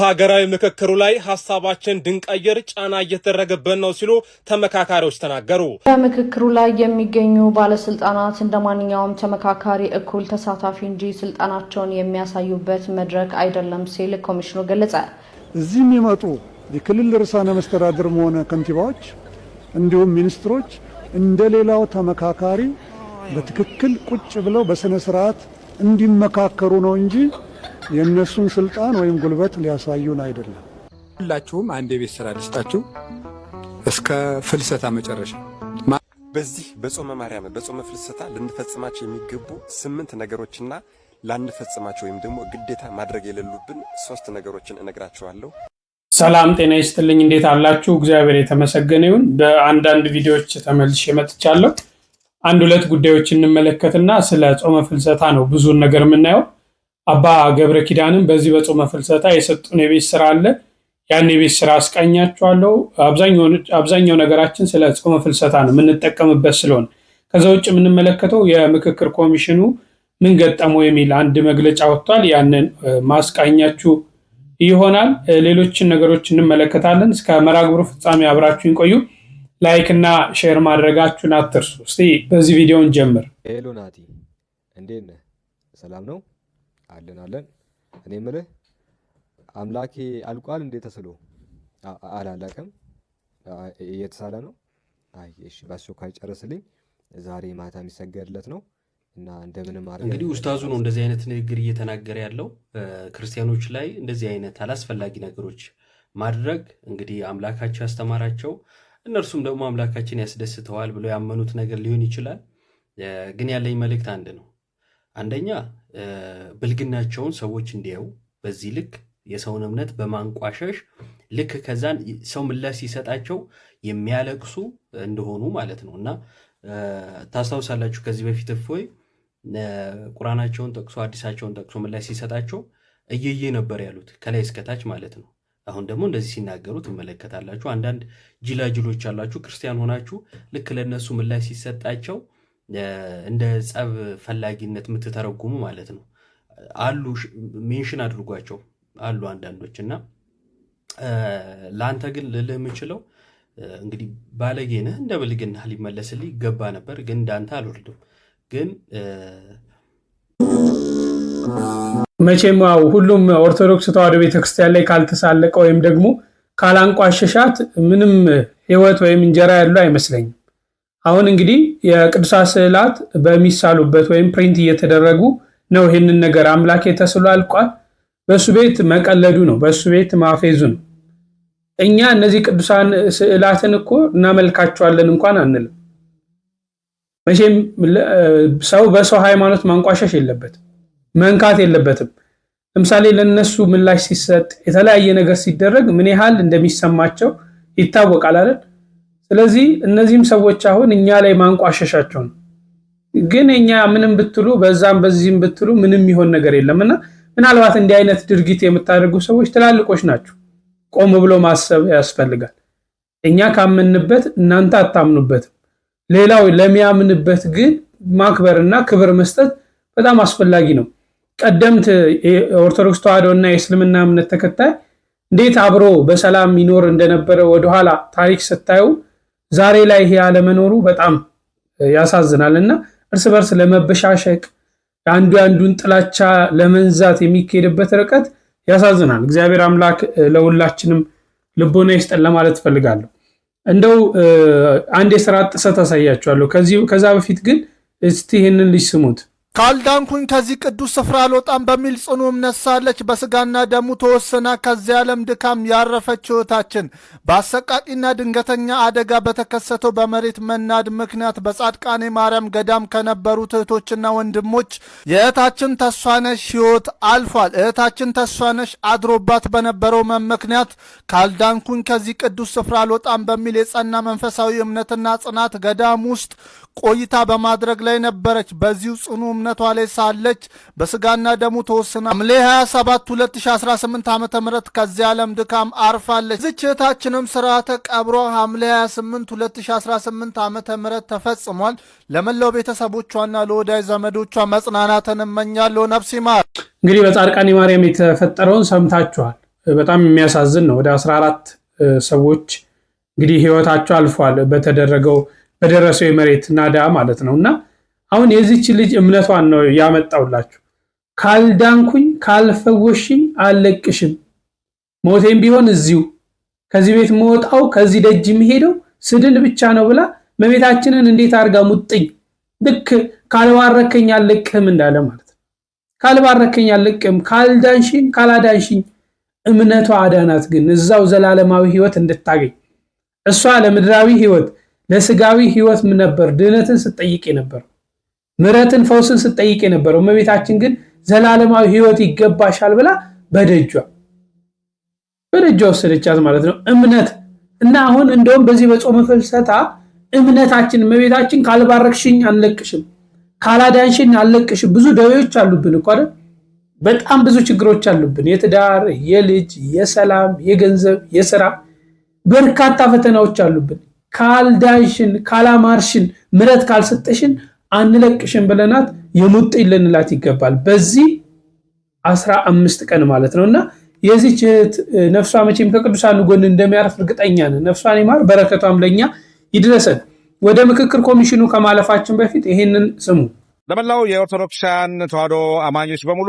ሀገራዊ ምክክሩ ላይ ሐሳባችን ድንቀይር ጫና እየተደረገበት ነው ሲሉ ተመካካሪዎች ተናገሩ። በምክክሩ ላይ የሚገኙ ባለስልጣናት እንደማንኛውም ተመካካሪ እኩል ተሳታፊ እንጂ ስልጣናቸውን የሚያሳዩበት መድረክ አይደለም ሲል ኮሚሽኑ ገለጸ። እዚህ የሚመጡ የክልል ርዕሳነ መስተዳድርም ሆነ ከንቲባዎች እንዲሁም ሚኒስትሮች እንደሌላው ተመካካሪ በትክክል ቁጭ ብለው በስነ ስርዓት እንዲመካከሩ ነው እንጂ የነሱን ስልጣን ወይም ጉልበት ሊያሳዩን አይደለም። ሁላችሁም አንድ የቤት ስራ ልስጣችሁ እስከ ፍልሰታ መጨረሻ። በዚህ በጾመ ማርያም በጾመ ፍልሰታ ልንፈጽማቸው የሚገቡ 8 ነገሮችና ላንፈጽማቸው ወይም ደግሞ ግዴታ ማድረግ የሌሉብን 3 ነገሮችን እነግራችኋለሁ። ሰላም ጤና ይስጥልኝ። እንዴት አላችሁ? እግዚአብሔር የተመሰገነ ይሁን። በአንዳንድ ቪዲዮዎች ተመልሼ መጥቻለሁ። አንድ ሁለት ጉዳዮች እንመለከትና ስለ ጾመ ፍልሰታ ነው ብዙን ነገር የምናየው። አባ ገብረ ኪዳንም በዚህ በጾመ ፍልሰታ የሰጡን የቤት ስራ አለ። ያን የቤት ስራ አስቃኛችኋለሁ። አብዛኛው ነገራችን ስለ ጾመ ፍልሰታ ነው የምንጠቀምበት ስለሆነ ከዛ ውጭ የምንመለከተው የምክክር ኮሚሽኑ ምን ገጠመው የሚል አንድ መግለጫ ወጥቷል። ያንን ማስቃኛችሁ ይሆናል። ሌሎችን ነገሮች እንመለከታለን። እስከ መርሃ ግብሩ ፍጻሜ አብራችሁን ቆዩ። ላይክ እና ሼር ማድረጋችሁን አትርሱ። እስቲ በዚህ ቪዲዮን ጀምር። ሄሎ ናቲ፣ እንዴት ነህ? ሰላም ነው? አለን። እኔ የምልህ አምላኬ አልቋል እንዴ? ተስሎ አላለቀም፣ እየተሳለ ነው። አይ እሺ፣ በአስቸኳይ ጨርስልኝ። ዛሬ ማታ የሚሰገድለት ነው እና እንደምንም አድርገን እንግዲህ ኡስታዙ ነው እንደዚህ አይነት ንግግር እየተናገረ ያለው። ክርስቲያኖች ላይ እንደዚህ አይነት አላስፈላጊ ነገሮች ማድረግ እንግዲህ አምላካቸው ያስተማራቸው እነርሱም ደግሞ አምላካችን ያስደስተዋል ብለው ያመኑት ነገር ሊሆን ይችላል። ግን ያለኝ መልእክት አንድ ነው። አንደኛ ብልግናቸውን ሰዎች እንዲያዩ በዚህ ልክ የሰውን እምነት በማንቋሸሽ ልክ ከዛን ሰው ምላሽ ሲሰጣቸው የሚያለቅሱ እንደሆኑ ማለት ነው። እና ታስታውሳላችሁ ከዚህ በፊት እፎይ ቁርአናቸውን ጠቅሶ አዲሳቸውን ጠቅሶ ምላሽ ሲሰጣቸው እየየ ነበር ያሉት ከላይ እስከታች ማለት ነው። አሁን ደግሞ እንደዚህ ሲናገሩ ትመለከታላችሁ። አንዳንድ ጅላጅሎች አላችሁ ክርስቲያን ሆናችሁ ልክ ለነሱ ምላሽ ሲሰጣቸው እንደ ጸብ ፈላጊነት የምትተረጉሙ ማለት ነው አሉ። ሜንሽን አድርጓቸው አሉ አንዳንዶች። እና ለአንተ ግን ልልህ የምችለው እንግዲህ ባለጌ ነህ፣ እንደ ብልግና ሊመለስልህ ይገባ ነበር። ግን እንዳንተ አልወርድም። ግን መቼም ሁሉም ኦርቶዶክስ ተዋሕዶ ቤተክርስቲያን ላይ ካልተሳለቀ ወይም ደግሞ ካላንቋሸሻት ምንም ህይወት ወይም እንጀራ ያለው አይመስለኝም። አሁን እንግዲህ የቅዱሳት ስዕላት በሚሳሉበት ወይም ፕሪንት እየተደረጉ ነው። ይህንን ነገር አምላኬ ተስሎ አልቋል በሱ ቤት መቀለዱ ነው፣ በሱ ቤት ማፌዙ ነው። እኛ እነዚህ ቅዱሳን ስዕላትን እኮ እናመልካቸዋለን እንኳን አንልም። መቼም ሰው በሰው ሃይማኖት ማንቋሸሽ የለበትም፣ መንካት የለበትም። ለምሳሌ ለነሱ ምላሽ ሲሰጥ የተለያየ ነገር ሲደረግ ምን ያህል እንደሚሰማቸው ይታወቃል አይደል? ስለዚህ እነዚህም ሰዎች አሁን እኛ ላይ ማንቋሸሻቸው ነው። ግን እኛ ምንም ብትሉ በዛም በዚህም ብትሉ ምንም ይሆን ነገር የለምና ምናልባት እንዲህ አይነት ድርጊት የምታደርጉ ሰዎች ትላልቆች ናችሁ። ቆም ብሎ ማሰብ ያስፈልጋል። እኛ ካመንበት እናንተ አታምኑበትም። ሌላው ለሚያምንበት ግን ማክበርና ክብር መስጠት በጣም አስፈላጊ ነው። ቀደምት ኦርቶዶክስ ተዋሕዶና የእስልምና እምነት ተከታይ እንዴት አብሮ በሰላም ይኖር እንደነበረ ወደኋላ ታሪክ ስታዩ ዛሬ ላይ ይሄ ያለመኖሩ በጣም ያሳዝናልና እርስ በርስ ለመበሻሸቅ አንዱን ጥላቻ ለመንዛት የሚካሄድበት ርቀት ያሳዝናል። እግዚአብሔር አምላክ ለሁላችንም ልቦና ይስጠን ለማለት ፈልጋለሁ። እንደው አንድ የሥራ ጥሰት አሳያችኋለሁ። ከዛ በፊት ግን እስቲ ይሄንን ልጅ ስሙት። ካልዳንኩኝ ከዚህ ቅዱስ ስፍራ አልወጣም በሚል ጽኑ እምነት ሳለች በስጋና ደሙ ተወስና ከዚህ ዓለም ድካም ያረፈች ሕይወታችን በአሰቃቂና ድንገተኛ አደጋ በተከሰተው በመሬት መናድ ምክንያት በጻድቃኔ ማርያም ገዳም ከነበሩት እህቶችና ወንድሞች የእህታችን ተስፋነሽ ሕይወት አልፏል። እህታችን ተስፋነሽ አድሮባት በነበረው ምክንያት ካልዳንኩኝ ከዚህ ቅዱስ ስፍራ አልወጣም በሚል የጸና መንፈሳዊ እምነትና ጽናት ገዳም ውስጥ ቆይታ በማድረግ ላይ ነበረች። በዚሁ ጽኑ እምነቷ ላይ ሳለች በስጋና ደሙ ተወስና ሐምሌ 27 2018 ዓ.ም ከዚህ ዓለም ድካም አርፋለች። እህታችንም ስርዓተ ቀብሯ ሐምሌ 28 2018 ዓ.ም ተፈጽሟል። ለመላው ቤተሰቦቿና ለወዳጅ ዘመዶቿ መጽናናትን እመኛለሁ። ነፍስ ይማር። እንግዲህ በጻድቃኔ ማርያም የተፈጠረውን ሰምታችኋል። በጣም የሚያሳዝን ነው። ወደ 14 ሰዎች እንግዲህ ህይወታቸው አልፏል በደረሰው የመሬት ናዳ ማለት ነው። እና አሁን የዚች ልጅ እምነቷን ነው ያመጣውላችሁ። ካልዳንኩኝ ካልፈወሽኝ አልለቅሽም፣ ሞቴም ቢሆን እዚሁ ከዚህ ቤት መውጣው ከዚህ ደጅ የሚሄደው ስድን ብቻ ነው ብላ እመቤታችንን እንዴት አድርጋ ሙጥኝ ልክ ካልባረከኝ አልለቅህም እንዳለ ማለት ነው። ካልባረከኝ አልለቅህም፣ ካልዳንሽኝ ካላዳንሽኝ እምነቷ አዳናት። ግን እዛው ዘላለማዊ ህይወት እንድታገኝ እሷ ለምድራዊ ህይወት ለስጋዊ ህይወት ምን ነበር ድህነትን ስትጠይቅ ነበር፣ ምሕረትን ፈውስን ስትጠይቅ ነበር። እመቤታችን ግን ዘላለማዊ ህይወት ይገባሻል ብላ በደጇ ወሰደቻት ማለት ነው። እምነት እና አሁን እንደውም በዚህ በጾመ ፍልሰታ እምነታችን እመቤታችን ካልባረክሽኝ አንለቅሽም፣ ካላዳንሽኝ አልለቅሽም። ብዙ ደዌዎች አሉብን እኮ አይደል? በጣም ብዙ ችግሮች አሉብን። የትዳር፣ የልጅ፣ የሰላም፣ የገንዘብ፣ የስራ በርካታ ፈተናዎች አሉብን። ካልዳንሽን፣ ካላማርሽን፣ ምሕረት ካልሰጠሽን አንለቅሽን ብለናት የሙጥኝ ልንላት ይገባል። በዚህ 15 ቀን ማለት ነውና የዚህች እህት ነፍሷ መቼም ከቅዱሳን ጎን እንደሚያርፍ እርግጠኛ ነን። ነፍሷን ይማር፣ በረከቷም ለኛ ይድረሰን። ወደ ምክክር ኮሚሽኑ ከማለፋችን በፊት ይሄንን ስሙ። ለመላው የኦርቶዶክሳን ተዋሕዶ አማኞች በሙሉ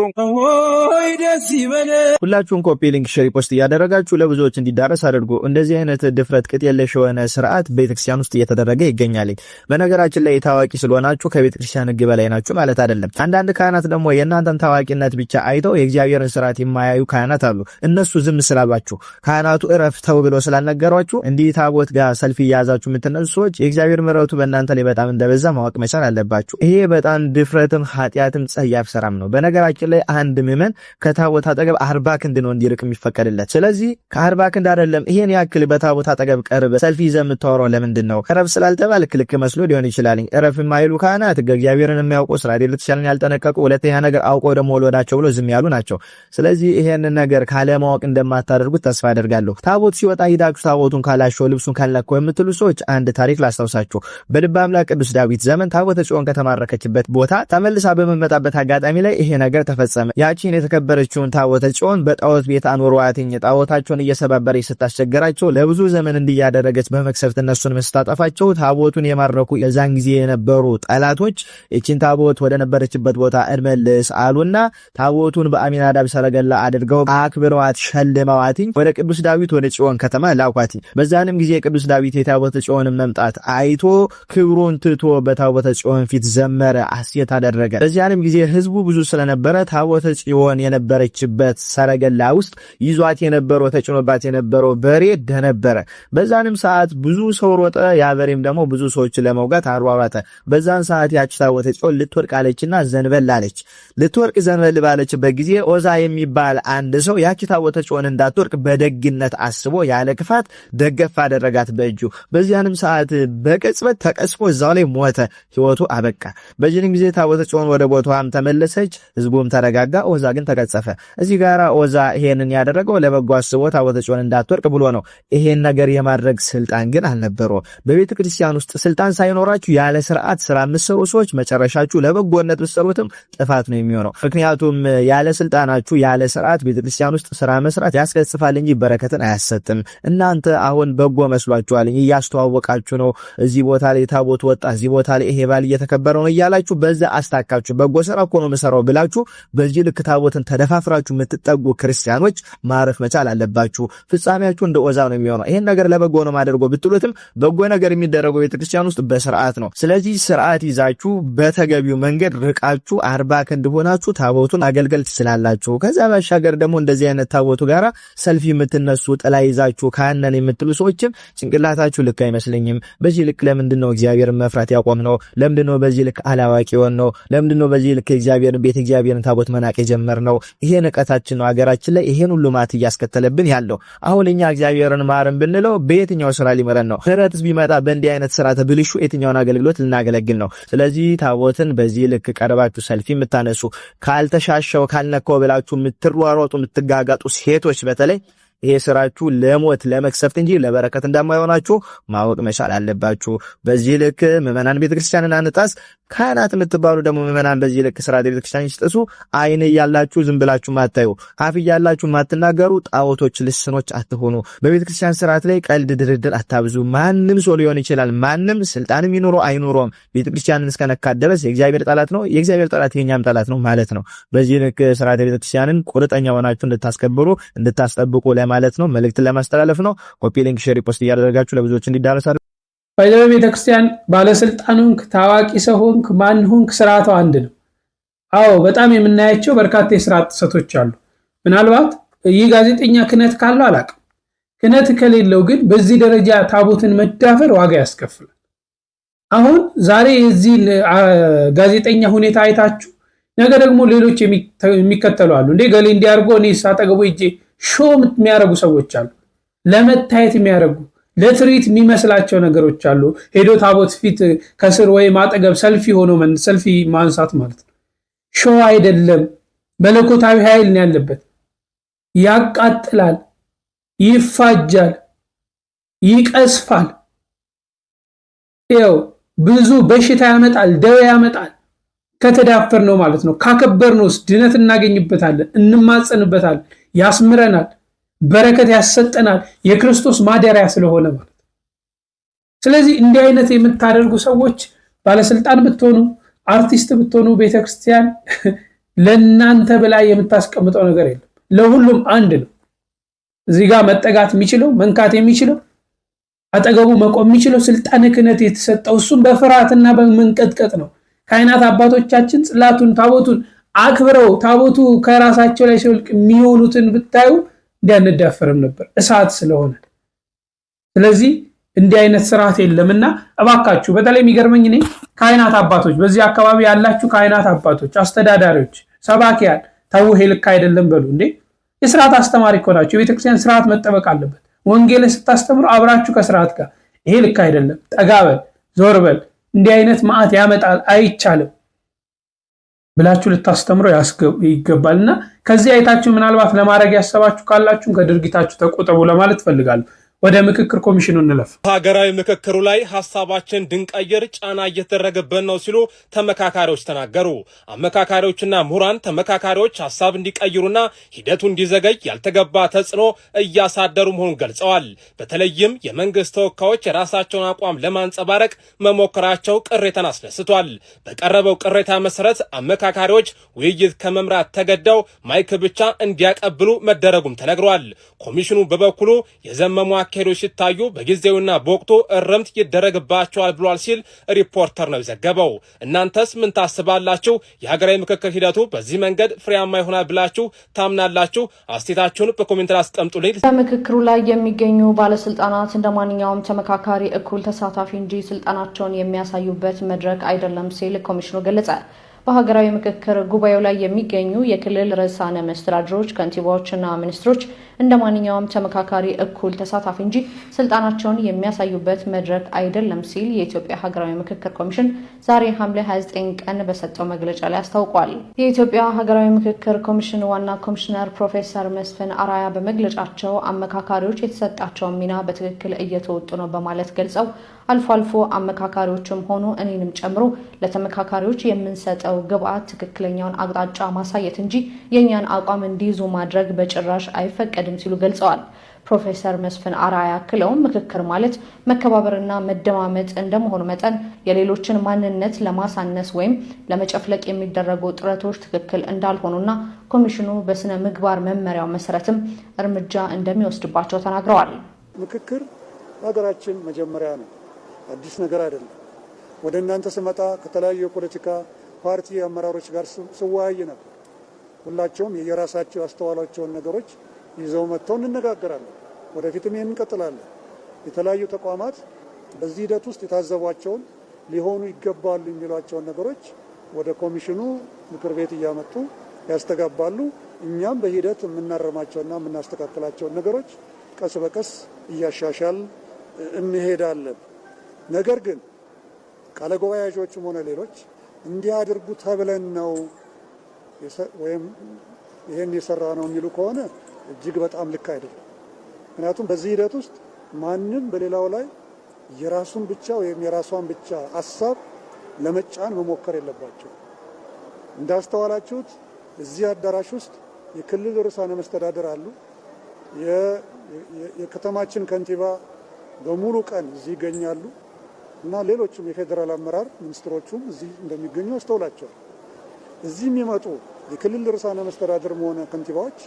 ሁላችሁም ኮፒ ሊንክ፣ ሼር፣ ፖስት እያደረጋችሁ ለብዙዎች እንዲዳረስ አድርጎ። እንደዚህ አይነት ድፍረት ቅጥ የለሽ የሆነ ስርዓት ቤተክርስቲያን ውስጥ እየተደረገ ይገኛል። በነገራችን ላይ ታዋቂ ስለሆናችሁ ከቤተክርስቲያን ሕግ በላይ ናችሁ ማለት አይደለም። አንዳንድ ካህናት ደግሞ የእናንተን ታዋቂነት ብቻ አይተው የእግዚአብሔርን ስርዓት የማያዩ ካህናት አሉ። እነሱ ዝም ስላሏችሁ ካህናቱ እረፍ ተው ብሎ ስላልነገሯችሁ እንዲህ ታቦት ጋር ሰልፍ እያያዛችሁ የምትነሱ ሰዎች የእግዚአብሔር ምሕረቱ በእናንተ ላይ በጣም እንደበዛ ማወቅ መቻል አለባችሁ። ይሄ በጣም ድፍረትም ኃጢአትም ጸያፍ ሰራም ነው። በነገራችን ላይ አንድ ምዕመን ከታቦት አጠገብ 40 ክንድ ነው እንዲርቅ የሚፈቀድለት። ስለዚህ ከ40 ክንድ አይደለም ይሄን ያክል በታቦት አጠገብ ቀርበ ሰልፊ ይዘህ የምታወራው ለምንድን ነው? ቀረብ ስላልተባለ ክልክ መስሎ ሊሆን ይችላል። እረፍ የማይሉ ካህናት እግዚአብሔርን የሚያውቁ እስራኤል ልትሻልን ያልጠነቀቁ፣ ሁለተኛ ነገር አውቀው ደግሞ ወልወዳቸው ብሎ ዝም ያሉ ናቸው። ስለዚህ ይሄንን ነገር ካለማወቅ እንደማታደርጉት ተስፋ አደርጋለሁ። ታቦት ሲወጣ ሂዳችሁ ታቦቱን ካላሸው ልብሱን ካልነካው የምትሉ ሰዎች አንድ ታሪክ ላስታውሳችሁ። በልበ አምላክ ቅዱስ ዳዊት ዘመን ታቦተ ጽዮን ከተማረከችበት ቦታ ተመልሳ በመመጣበት አጋጣሚ ላይ ይሄ ነገር ተፈጸመ። ያቺን የተከበረችውን ታቦተ ጽዮን በጣዖት ቤት አኖሯትኝ። ጣዖታቸውን እየሰባበረች ስታስቸገራቸው ለብዙ ዘመን እንዲያደረገች በመክሰፍት እነሱን መስታጠፋቸው ታቦቱን የማረኩ የዛን ጊዜ የነበሩ ጠላቶች እቺን ታቦት ወደ ነበረችበት ቦታ እንመልስ አሉና ታቦቱን በአሚናዳብ ሰረገላ አድርገው አክብረዋት ሸልመዋትኝ ወደ ቅዱስ ዳዊት ወደ ጽዮን ከተማ ላኳትኝ። በዛንም ጊዜ ቅዱስ ዳዊት የታቦተ ጽዮንን መምጣት አይቶ ክብሩን ትቶ በታቦተ ጽዮን ፊት ዘመረ፣ ሐሴት አደረገ። በዚያንም ጊዜ ህዝቡ ብዙ ስለነበረ ታቦተ ጽዮን የነበረችበት ሰረገላ ውስጥ ይዟት የነበረው ተጭኖባት የነበረው በሬ ደነበረ። በዛንም ሰዓት ብዙ ሰው ሮጠ። ያ በሬም ደግሞ ብዙ ሰዎች ለመውጋት አሯሯጠ። በዛን ሰዓት ያች ታቦተ ጽዮን ልትወድቅ አለችና ዘንበል አለች። ልትወድቅ ዘንበል ባለችበት ጊዜ ኦዛ የሚባል አንድ ሰው ያች ታቦተ ጽዮን እንዳትወድቅ በደግነት አስቦ ያለ ክፋት ደገፍ አደረጋት በእጁ። በዚያንም ሰዓት በቅጽበት ተቀስፎ እዛው ላይ ሞተ፣ ህይወቱ አበቃ። በዚህም ጊዜ ታቦተ ጽዮን ወደ ቦታዋም ተመለሰች፣ ህዝቡም ተረጋጋ። ኦዛ ግን ተቀጸፈ። እዚህ ጋራ ኦዛ ይሄንን ያደረገው ለበጎ አስቦ ታቦተ ጽዮን እንዳትወድቅ ብሎ ነው። ይሄን ነገር የማድረግ ስልጣን ግን አልነበረው። በቤተ ክርስቲያን ውስጥ ስልጣን ሳይኖራችሁ ያለ ስርዓት ስራ የምትሰሩ ሰዎች መጨረሻችሁ ለበጎነት ብትሰሩትም ጥፋት ነው የሚሆነው። ምክንያቱም ያለ ስልጣናችሁ ያለ ስርዓት ቤተ ክርስቲያን ውስጥ ስራ መስራት ያስከስፋል እንጂ በረከትን አያሰጥም። እናንተ አሁን በጎ መስሏችኋል፣ እያስተዋወቃችሁ ነው። እዚህ ቦታ ላይ ታቦት ወጣ፣ እዚህ ቦታ ላይ ይሄ ባል እየተከበረ ነው እያላችሁ በዛ አስታካችሁ በጎ ስራ እኮ ነው መሰራው ብላችሁ በዚህ ልክ ታቦትን ተደፋፍራችሁ የምትጠጉ ክርስቲያኖች ማረፍ መቻል አለባችሁ። ፍጻሜያችሁ እንደ ኦዛ ነው የሚሆነው። ይሄን ነገር ለበጎ ነው ማድረግ ብትሉትም በጎ ነገር የሚደረገው ቤተክርስቲያን ውስጥ በስርዓት ነው። ስለዚህ ስርዓት ይዛችሁ በተገቢው መንገድ ርቃችሁ 40 ክንድ ሆናችሁ ታቦቱን አገልገል ትችላላችሁ። ከዛ ባሻገር ደግሞ እንደዚህ አይነት ታቦቱ ጋራ ሰልፊ የምትነሱ ጥላ ይዛችሁ ካህነን የምትሉ ሰዎችም ጭንቅላታችሁ ልክ አይመስለኝም። በዚህ ልክ ለምንድነው እግዚአብሔርን መፍራት ያቆም ነው? ለምንድነው በዚህ ልክ አላዋቂ ሆን ነው? ለምንድነው በዚህ ልክ እግዚአብሔርን ቤተ እግዚአብሔርን ታቦት መናቅ የጀመርነው? ይሄ ንቀታችን ነው ሀገራችን ላይ ይሄን ሁሉ ማት እያስከተለብን ያለው። አሁን እኛ እግዚአብሔርን ማረን ብንለው በየትኛው ስራ ሊመረን ነው? ምህረትስ ቢመጣ በእንዲህ አይነት ስራ ተብልሹ የትኛውን አገልግሎት ልናገለግል ነው? ስለዚህ ታቦትን በዚህ ልክ ቀርባችሁ ሰልፊ የምታነሱ ካልተሻሸው ካልነካው ብላችሁ የምትሯሯጡ የምትጋጋጡ ሴቶች በተለይ ይሄ ስራችሁ ለሞት ለመክሰፍት እንጂ ለበረከት እንደማይሆናችሁ ማወቅ መቻል አለባችሁ። በዚህ ልክ ምዕመናን ቤተክርስቲያንን አንጣስ፣ ካህናት የምትባሉ ደግሞ ምዕመናን በዚህ ልክ ስርዓተ ቤተክርስቲያን ይስጥሱ። አይን እያላችሁ ዝም ብላችሁ ማታዩ፣ አፍ እያላችሁ ማትናገሩ ጣዖቶች ልስኖች አትሆኑ። በቤተክርስቲያን ስርዓት ላይ ቀልድ ድርድር አታብዙ። ማንም ሰው ሊሆን ይችላል፣ ማንም ስልጣንም ይኖረው አይኖረውም፣ ቤተክርስቲያንን እስከነካት ድረስ የእግዚአብሔር ጠላት ነው፣ የእግዚአብሔር ጠላት የኛም ጠላት ነው ማለት ነው። በዚህ ልክ ስርዓተ ቤተክርስቲያንን ቁርጠኛ ሆናችሁ እንድታስከብሩ እንድታስጠብቁ ለማለት ነው። መልእክትን ለማስተላለፍ ነው። ኮፒ ሊንክ፣ ሼር፣ ፖስት እያደረጋችሁ ለብዙዎች እንዲዳረስ ባይዘው ቤተክርስቲያን ባለስልጣን ሆንክ ታዋቂ ሰው ሆንክ ማን ሆንክ ስርዓቱ አንድ ነው። አዎ በጣም የምናያቸው በርካታ የስርዓት ጥሰቶች አሉ። ምናልባት ይህ ጋዜጠኛ ክህነት ካለው አላውቅም። ክህነት ከሌለው ግን በዚህ ደረጃ ታቦትን መዳፈር ዋጋ ያስከፍላል። አሁን ዛሬ የዚህ ጋዜጠኛ ሁኔታ አይታችሁ ነገ ደግሞ ሌሎች የሚከተሉ አሉ። እንዴ ገሌ እንዲያርጎ እኔ ሳጠገቡ እጄ ሾም የሚያረጉ ሰዎች አሉ። ለመታየት የሚያረጉ ለትርኢት የሚመስላቸው ነገሮች አሉ። ሄዶ ታቦት ፊት ከስር ወይም አጠገብ ሰልፊ ሆኖ ሰልፊ ማንሳት ማለት ነው። ሾው አይደለም፣ መለኮታዊ ኃይል ነው ያለበት። ያቃጥላል፣ ይፋጃል፣ ይቀስፋል፣ ይኸው ብዙ በሽታ ያመጣል፣ ደዌ ያመጣል። ከተዳፈር ነው ማለት ነው። ካከበር ነውስ ድነት እናገኝበታለን፣ እንማጸንበታለን፣ ያስምረናል፣ በረከት ያሰጠናል፣ የክርስቶስ ማደሪያ ስለሆነ ማለት። ስለዚህ እንዲህ አይነት የምታደርጉ ሰዎች ባለስልጣን ብትሆኑ አርቲስት ብትሆኑ ቤተክርስቲያን ለእናንተ በላይ የምታስቀምጠው ነገር የለም። ለሁሉም አንድ ነው። እዚህ ጋር መጠጋት የሚችለው መንካት የሚችለው አጠገቡ መቆም የሚችለው ስልጣነ ክህነት የተሰጠው እሱም በፍርሃትና በመንቀጥቀጥ ነው። ካህናት አባቶቻችን ጽላቱን ታቦቱን አክብረው ታቦቱ ከራሳቸው ላይ ሲወልቅ የሚሆኑትን ብታዩ እንዲያነዳፈርም ነበር እሳት ስለሆነ። ስለዚህ እንዲህ አይነት ስርዓት የለምና እባካችሁ በተለይ የሚገርመኝ እኔ ካህናት አባቶች፣ በዚህ አካባቢ ያላችሁ ካህናት አባቶች፣ አስተዳዳሪዎች፣ ሰባኪያን ተው ይሄ ልክ አይደለም በሉ። እንዴ የስርዓት አስተማሪ እኮ ናችሁ። የቤተክርስቲያን ስርዓት መጠበቅ አለበት። ወንጌል ስታስተምሩ አብራችሁ ከስርዓት ጋር ይሄ ልክ አይደለም፣ ጠጋበል፣ ዞርበል፣ እንዲህ አይነት መዓት ያመጣል፣ አይቻልም ብላችሁ ልታስተምሩ ይገባልና ከዚህ አይታችሁ ምናልባት ለማድረግ ያሰባችሁ ካላችሁ ከድርጊታችሁ ተቆጠቡ ለማለት ፈልጋለሁ። ወደ ምክክር ኮሚሽኑ እንለፍ። ሀገራዊ ምክክሩ ላይ ሀሳባችን ድንቀይር ጫና እየተደረገበት ነው ሲሉ ተመካካሪዎች ተናገሩ። አመካካሪዎችና ምሁራን ተመካካሪዎች ሀሳብ እንዲቀይሩና ሂደቱ እንዲዘገይ ያልተገባ ተጽዕኖ እያሳደሩ መሆኑን ገልጸዋል። በተለይም የመንግስት ተወካዮች የራሳቸውን አቋም ለማንጸባረቅ መሞከራቸው ቅሬታን አስነስቷል። በቀረበው ቅሬታ መሰረት አመካካሪዎች ውይይት ከመምራት ተገደው ማይክ ብቻ እንዲያቀብሉ መደረጉም ተነግሯል። ኮሚሽኑ በበኩሉ የዘመሙ አካሄዶች ሲታዩ በጊዜውና በወቅቱ እርምት ይደረግባቸዋል ብሏል ሲል ሪፖርተር ነው የዘገበው። እናንተስ ምን ታስባላችሁ? የሀገራዊ ምክክር ሂደቱ በዚህ መንገድ ፍሬያማ ይሆናል ብላችሁ ታምናላችሁ? አስተያየታችሁን በኮሜንት ላይ አስቀምጡልኝ። በምክክሩ ላይ የሚገኙ ባለስልጣናት እንደ ማንኛውም ተመካካሪ እኩል ተሳታፊ እንጂ ስልጣናቸውን የሚያሳዩበት መድረክ አይደለም ሲል ኮሚሽኑ ገለጸ። በሀገራዊ ምክክር ጉባኤው ላይ የሚገኙ የክልል ርዕሳነ መስተዳድሮች፣ ከንቲባዎችና ሚኒስትሮች እንደ ማንኛውም ተመካካሪ እኩል ተሳታፊ እንጂ ስልጣናቸውን የሚያሳዩበት መድረክ አይደለም ሲል የኢትዮጵያ ሀገራዊ ምክክር ኮሚሽን ዛሬ ሐምሌ 29 ቀን በሰጠው መግለጫ ላይ አስታውቋል። የኢትዮጵያ ሀገራዊ ምክክር ኮሚሽን ዋና ኮሚሽነር ፕሮፌሰር መስፍን አራያ በመግለጫቸው አመካካሪዎች የተሰጣቸውን ሚና በትክክል እየተወጡ ነው በማለት ገልጸው አልፎ አልፎ አመካካሪዎችም ሆኑ እኔንም ጨምሮ ለተመካካሪዎች የምንሰጠው ግብአት ትክክለኛውን አቅጣጫ ማሳየት እንጂ የኛን አቋም እንዲይዙ ማድረግ በጭራሽ አይፈቀድም ሲሉ ገልጸዋል። ፕሮፌሰር መስፍን አራያ አክለውም ምክክር ማለት መከባበርና መደማመጥ እንደመሆኑ መጠን የሌሎችን ማንነት ለማሳነስ ወይም ለመጨፍለቅ የሚደረጉ ጥረቶች ትክክል እንዳልሆኑና ኮሚሽኑ በስነ ምግባር መመሪያው መሰረትም እርምጃ እንደሚወስድባቸው ተናግረዋል። ምክክር ሀገራችን መጀመሪያ ነው፣ አዲስ ነገር አይደለም። ወደ እናንተ ስመጣ ከተለያዩ የፖለቲካ ፓርቲ አመራሮች ጋር ስወያይ ነበር። ሁላቸውም የየራሳቸው ያስተዋሏቸውን ነገሮች ይዘው መጥተው እንነጋገራለን። ወደፊትም ይህን እንቀጥላለን። የተለያዩ ተቋማት በዚህ ሂደት ውስጥ የታዘቧቸውን ሊሆኑ ይገባሉ የሚሏቸውን ነገሮች ወደ ኮሚሽኑ ምክር ቤት እያመጡ ያስተጋባሉ። እኛም በሂደት የምናረማቸውና የምናስተካክላቸውን ነገሮች ቀስ በቀስ እያሻሻል እንሄዳለን። ነገር ግን ቃለ ጉባኤዎችም ሆነ ሌሎች እንዲያደርጉ ተብለን ነው ወይም ይሄን የሰራ ነው የሚሉ ከሆነ እጅግ በጣም ልክ አይደለም። ምክንያቱም በዚህ ሂደት ውስጥ ማንም በሌላው ላይ የራሱን ብቻ ወይም የራሷን ብቻ ሐሳብ ለመጫን መሞከር የለባቸው። እንዳስተዋላችሁት እዚህ አዳራሽ ውስጥ የክልል ርዕሳነ መስተዳድር አሉ። የከተማችን ከንቲባ በሙሉ ቀን እዚህ ይገኛሉ እና ሌሎችም የፌዴራል አመራር ሚኒስትሮቹም እዚህ እንደሚገኙ አስተውላቸዋል። እዚህ የሚመጡ የክልል ርዕሳነ መስተዳድር ሆነ ከንቲባዎች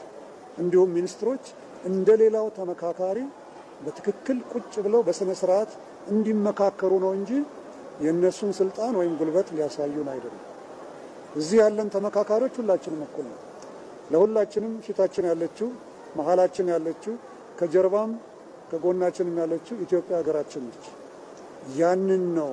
እንዲሁም ሚኒስትሮች እንደሌላው ተመካካሪ በትክክል ቁጭ ብለው በስነ ስርዓት እንዲመካከሩ ነው እንጂ የነሱን ስልጣን ወይም ጉልበት ሊያሳዩን አይደለም። እዚህ ያለን ተመካካሪዎች ሁላችንም እኩል ነው። ለሁላችንም ፊታችን ያለችው መሀላችን ያለችው ከጀርባም ከጎናችንም ያለችው ኢትዮጵያ ሀገራችን ነች። ያንን ነው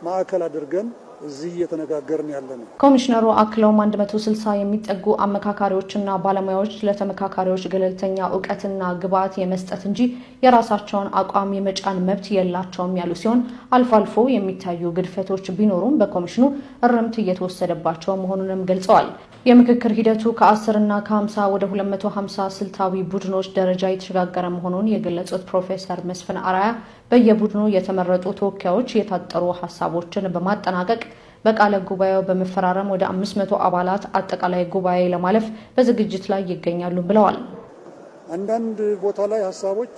ማዕከል አድርገን እዚህ እየተነጋገርን ያለነው። ኮሚሽነሩ አክለውም 160 የሚጠጉ አመካካሪዎችና ባለሙያዎች ለተመካካሪዎች ገለልተኛ እውቀትና ግብዓት የመስጠት እንጂ የራሳቸውን አቋም የመጫን መብት የላቸውም ያሉ ሲሆን አልፎ አልፎ የሚታዩ ግድፈቶች ቢኖሩም በኮሚሽኑ እርምት እየተወሰደባቸው መሆኑንም ገልጸዋል። የምክክር ሂደቱ ከ10 እና ከ50 ወደ 250 ስልታዊ ቡድኖች ደረጃ የተሸጋገረ መሆኑን የገለጹት ፕሮፌሰር መስፍን አራያ በየቡድኑ የተመረጡ ተወካዮች የታጠሩ ሀሳቦችን በማጠናቀቅ በቃለ ጉባኤው በመፈራረም ወደ 500 አባላት አጠቃላይ ጉባኤ ለማለፍ በዝግጅት ላይ ይገኛሉ ብለዋል። አንዳንድ ቦታ ላይ ሀሳቦች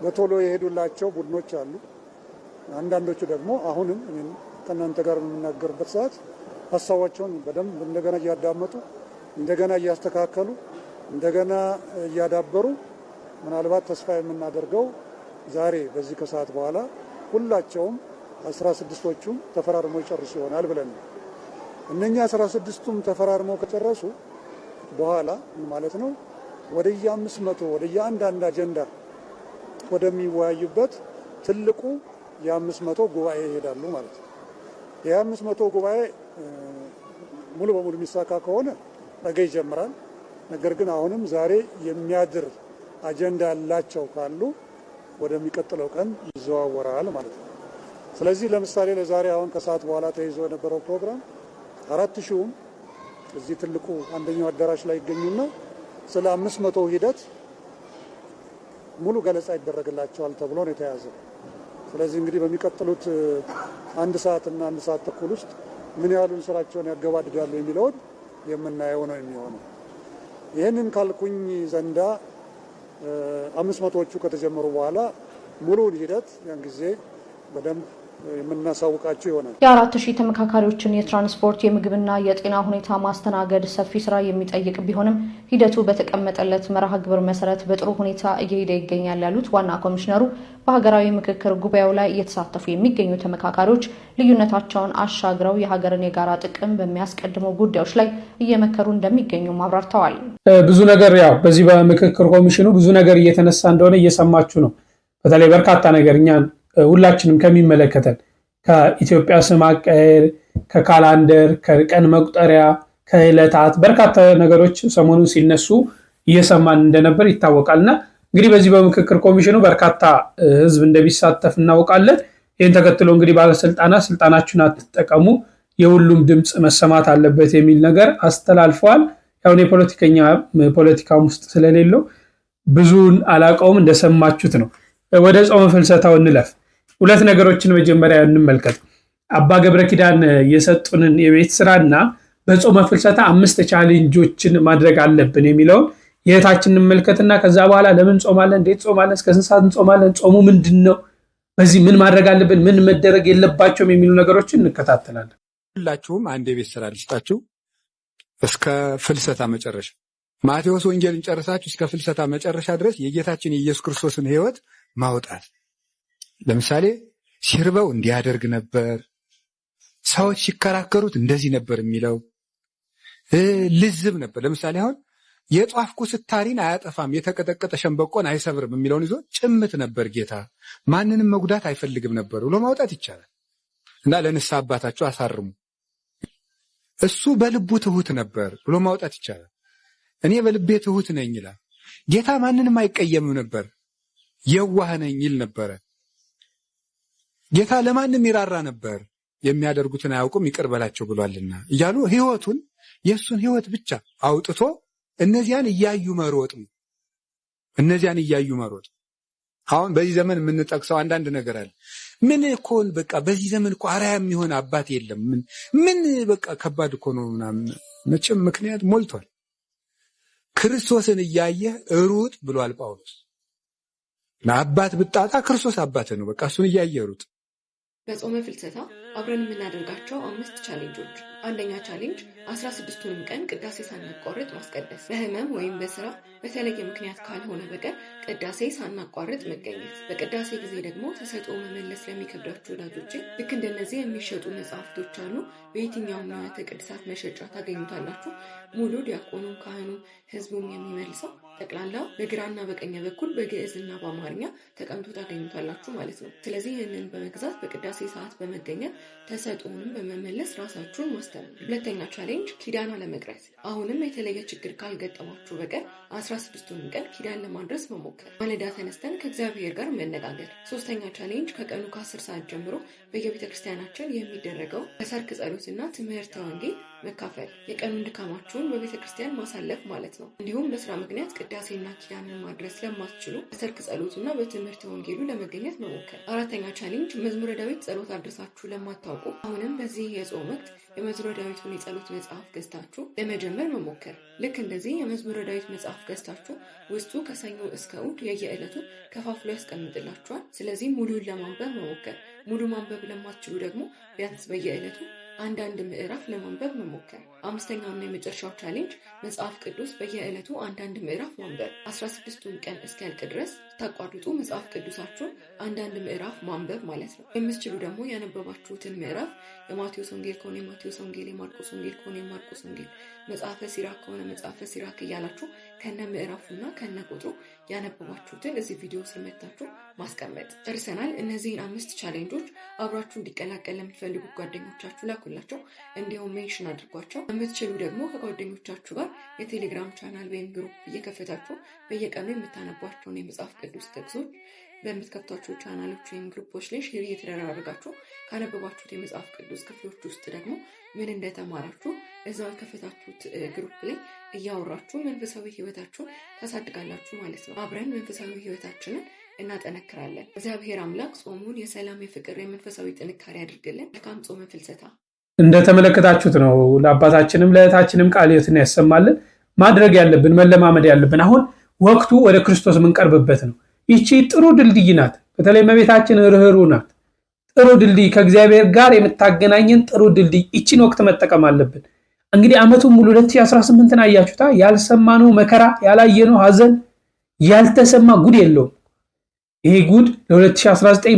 በቶሎ የሄዱላቸው ቡድኖች አሉ። አንዳንዶቹ ደግሞ አሁንም ከእናንተ ጋር በምናገርበት ሰዓት ሀሳባቸውን በደንብ እንደገና እያዳመጡ እንደገና እያስተካከሉ እንደገና እያዳበሩ ምናልባት ተስፋ የምናደርገው ዛሬ በዚህ ከሰዓት በኋላ ሁላቸውም 16ቶቹም ተፈራርመው ይጨርሱ ይሆናል ብለን ነው። እነኛ 16ቱም ተፈራርመው ከጨረሱ በኋላ ማለት ነው ወደየ 500 ወደየ አንዳንድ አጀንዳ ወደሚወያዩበት ትልቁ የ500 ጉባኤ ይሄዳሉ ማለት ነው። የ500 ጉባኤ ሙሉ በሙሉ የሚሳካ ከሆነ ነገ ይጀምራል። ነገር ግን አሁንም ዛሬ የሚያድር አጀንዳ ያላቸው ካሉ ወደሚቀጥለው ቀን ይዘዋወራል ማለት ነው። ስለዚህ ለምሳሌ ለዛሬ አሁን ከሰዓት በኋላ ተይዞ የነበረው ፕሮግራም 4000ም እዚህ ትልቁ አንደኛው አዳራሽ ላይ ይገኙና ስለ 500 ሂደት ሙሉ ገለጻ ይደረግላቸዋል ተብሎ ነው የተያዘው። ስለዚህ እንግዲህ በሚቀጥሉት 1 ሰዓት እና 1 ሰዓት ተኩል ውስጥ ምን ያህሉን ስራቸውን ያገባድዳሉ የሚለውን የምናየው ነው የሚሆነው። ይህንን ካልኩኝ ዘንዳ 500ዎቹ ከተጀመሩ በኋላ ሙሉውን ሂደት ያን ጊዜ በደንብ የምናሳውቃቸው ይሆናል። የ4000 ተመካካሪዎችን የትራንስፖርት የምግብና የጤና ሁኔታ ማስተናገድ ሰፊ ስራ የሚጠይቅ ቢሆንም ሂደቱ በተቀመጠለት መርሃ ግብር መሰረት በጥሩ ሁኔታ እየሄደ ይገኛል ያሉት ዋና ኮሚሽነሩ በሀገራዊ ምክክር ጉባኤው ላይ እየተሳተፉ የሚገኙ ተመካካሪዎች ልዩነታቸውን አሻግረው የሀገርን የጋራ ጥቅም በሚያስቀድሙ ጉዳዮች ላይ እየመከሩ እንደሚገኙ አብራርተዋል። ብዙ ነገር በዚህ በምክክር ኮሚሽኑ ብዙ ነገር እየተነሳ እንደሆነ እየሰማችሁ ነው። በተለይ በርካታ ነገር እኛን ሁላችንም ከሚመለከተን ከኢትዮጵያ ስም አቀያየር፣ ከካላንደር፣ ከቀን መቁጠሪያ፣ ከዕለታት በርካታ ነገሮች ሰሞኑን ሲነሱ እየሰማን እንደነበር ይታወቃልና እንግዲህ በዚህ በምክክር ኮሚሽኑ በርካታ ህዝብ እንደሚሳተፍ እናውቃለን። ይህን ተከትሎ እንግዲህ ባለስልጣናት ስልጣናችሁን አትጠቀሙ፣ የሁሉም ድምፅ መሰማት አለበት የሚል ነገር አስተላልፈዋል። ያሁን ፖለቲካም ውስጥ ስለሌለው ብዙን አላውቀውም፣ እንደሰማችሁት ነው። ወደ ጾመ ፍልሰታው እንለፍ። 2 ነገሮችን መጀመሪያ እንመልከት። አባ ገብረ ኪዳን የሰጡንን የቤት ስራና በጾመ ፍልሰታ 5 ቻሌንጆችን ማድረግ አለብን የሚለውን የእህታችን እንመልከትና ከዛ በኋላ ለምን ጾማለን፣ እንዴት ጾማለን፣ እስከ ስንት ሰዓት እንጾማለን፣ ጾሙ ምንድነው፣ በዚህ ምን ማድረግ አለብን፣ ምን መደረግ የለባቸውም የሚሉ ነገሮችን እንከታተላለን። ሁላችሁም አንድ የቤት ስራ ልስጣችሁ። እስከ ፍልሰታ መጨረሻ ማቴዎስ ወንጌልን ጨርሳችሁ እስከ ፍልሰታ መጨረሻ ድረስ የጌታችን የኢየሱስ ክርስቶስን ሕይወት ማውጣት። ለምሳሌ ሲርበው እንዲያደርግ ነበር፣ ሰዎች ሲከራከሩት እንደዚህ ነበር የሚለው ልዝብ ነበር። ለምሳሌ አሁን የጧፍ ኩስታሪን አያጠፋም የተቀጠቀጠ ሸንበቆን አይሰብርም የሚለውን ይዞ ጭምት ነበር ጌታ። ማንንም መጉዳት አይፈልግም ነበር ብሎ ማውጣት ይቻላል። እና ለንስሐ አባታችሁ አሳርሙ። እሱ በልቡ ትሁት ነበር ብሎ ማውጣት ይቻላል። እኔ በልቤ ትሁት ነኝ ይላል ጌታ። ማንንም አይቀየምም ነበር፣ የዋህ ነኝ ይል ነበረ ጌታ። ለማንም ይራራ ነበር፣ የሚያደርጉትን አያውቁም ይቅር በላቸው ብሏልና እያሉ ህይወቱን የእሱን ህይወት ብቻ አውጥቶ እነዚያን እያዩ መሮጥ ነው። እነዚያን እያዩ መሮጥ። አሁን በዚህ ዘመን የምንጠቅሰው አንዳንድ ነገር አለ። ምን እኮ በቃ በዚህ ዘመን እኮ አርአያ የሚሆን አባት የለም። ምን በቃ ከባድ እኮ ነው ምናምን። መቼም ምክንያት ሞልቷል። ክርስቶስን እያየህ ሩጥ ብሏል ጳውሎስ። ለአባት ብጣጣ ክርስቶስ አባት ነው። በቃ እሱን እያየህ ሩጥ። በጾመ ፍልሰታ አብረን የምናደርጋቸው 5 ቻሌንጆች። አንደኛ ቻሌንጅ 16ቱንም ቀን ቅዳሴ ሳናቋርጥ ማስቀደስ። በህመም ወይም በስራ በተለየ ምክንያት ካልሆነ በቀር ቅዳሴ ሳናቋርጥ መገኘት። በቅዳሴ ጊዜ ደግሞ ተሰጥኦ መመለስ ለሚከብዳችሁ ወዳጆቼ ልክ እንደነዚህ የሚሸጡ መጽሐፍቶች አሉ። በየትኛውም ንዋያተ ቅድሳት መሸጫ ታገኙታላችሁ። ሙሉ ዲያቆኑ፣ ካህኑ፣ ህዝቡም የሚመልሰው ጠቅላላ በግራና በቀኝ በኩል በግዕዝና በአማርኛ ተቀምጦ ታገኙታላችሁ ማለት ነው። ስለዚህ ይህንን በመግዛት በቅዳሴ ሰዓት በመገኘት ተሰጥኦንም በመመለስ ራሳችሁን ማስተማር። ሁለተኛ ቻሌንጅ ኪዳን አለመቅረት። አሁንም የተለየ ችግር ካልገጠማችሁ በቀር 16ቱንም ቀን ኪዳን ለማድረስ መሞከር። ማለዳ ተነስተን ከእግዚአብሔር ጋር መነጋገር። ሶስተኛ ቻሌንጅ ከቀኑ ከ10 ሰዓት ጀምሮ በየቤተ ክርስቲያናችን የሚደረገው በሰርክ ጸሎትና ትምህርተ ወንጌል መካፈል። የቀኑን ድካማችሁን በቤተ ክርስቲያን ማሳለፍ ማለት ነው። እንዲሁም በስራ ምክንያት ቅዳሴና ኪዳንን ማድረስ ለማትችሉ በሰርክ ጸሎትና በትምህርተ ወንጌሉ ለመገኘት መሞከር። አራተኛ ቻሌንጅ መዝሙረ ዳዊት ጸሎት አድርሳችሁ ለማታውቁ አሁንም በዚህ የጾም ወቅት የመዝሙረ ዳዊቱን የጸሎት መጽሐፍ ገዝታችሁ ለመጀመር መሞከር። ልክ እንደዚህ የመዝሙረ ዳዊት መጽሐፍ ገዝታችሁ ውስጡ ከሰኞ እስከ እሑድ የየዕለቱን ከፋፍሎ ያስቀምጥላችኋል። ስለዚህ ሙሉን ለማንበብ መሞከር። ሙሉ ማንበብ ለማትችሉ ደግሞ ቢያንስ በየዕለቱ አንዳንድ ምዕራፍ ለማንበብ መሞከር። አምስተኛውና የመጨረሻው ቻሌንጅ መጽሐፍ ቅዱስ በየዕለቱ አንዳንድ ምዕራፍ ማንበብ። 16ቱን ቀን እስኪያልቅ ድረስ ታቋርጡ መጽሐፍ ቅዱሳችሁን አንዳንድ ምዕራፍ ማንበብ ማለት ነው። የምትችሉ ደግሞ ያነበባችሁትን ምዕራፍ የማቴዎስ ወንጌል ከሆነ የማቴዎስ ወንጌል፣ የማርቆስ ወንጌል ከሆነ የማርቆስ ወንጌል፣ መጽሐፈ ሲራክ ከሆነ መጽሐፈ ሲራክ እያላችሁ ከነ ምዕራፉና ከነ ቁጥሩ ያነበባችሁትን እዚህ ቪዲዮ ስር መታችሁ ማስቀመጥ። ጨርሰናል። እነዚህን 5 ቻሌንጆች አብራችሁ እንዲቀላቀል ለምትፈልጉ ጓደኞቻችሁ ላኩላቸው፣ እንዲሁም ሜንሽን አድርጓቸው። የምትችሉ ደግሞ ከጓደኞቻችሁ ጋር የቴሌግራም ቻናል ወይም ግሩፕ እየከፈታችሁ በየቀኑ የምታነቧቸውን የመጽሐፍ ቅዱስ ጥቅሶች በምትከፍቷቸው ቻናሎች ወይም ግሩፖች ላይ ሼር እየተደራረጋችሁ ካነበባችሁት የመጽሐፍ ቅዱስ ክፍሎች ውስጥ ደግሞ ምን እንደተማራችሁ እዛው የከፈታችሁት ግሩፕ ላይ እያወራችሁ መንፈሳዊ ሕይወታችሁን ታሳድጋላችሁ ማለት ነው። አብረን መንፈሳዊ ሕይወታችንን እናጠነክራለን። እግዚአብሔር አምላክ ጾሙን የሰላም፣ የፍቅር፣ የመንፈሳዊ ጥንካሬ ያድርግልን። መልካም ጾመ ፍልሰታ። እንደተመለከታችሁት ነው። ለአባታችንም ለእህታችንም ቃለ ሕይወትን ያሰማልን። ማድረግ ያለብን መለማመድ ያለብን አሁን ወቅቱ ወደ ክርስቶስ የምንቀርብበት ነው። ይቺ ጥሩ ድልድይ ናት። በተለይ እመቤታችን ርኅሩኅ ናት። ጥሩ ድልድይ ከእግዚአብሔር ጋር የምታገናኘን ጥሩ ድልድይ። ይቺን ወቅት መጠቀም አለብን። እንግዲህ ዓመቱን ሙሉ 2018ን አያችሁታ። ያልሰማነው መከራ፣ ያላየነው ሐዘን፣ ያልተሰማ ጉድ የለውም። ይሄ ጉድ ለ2019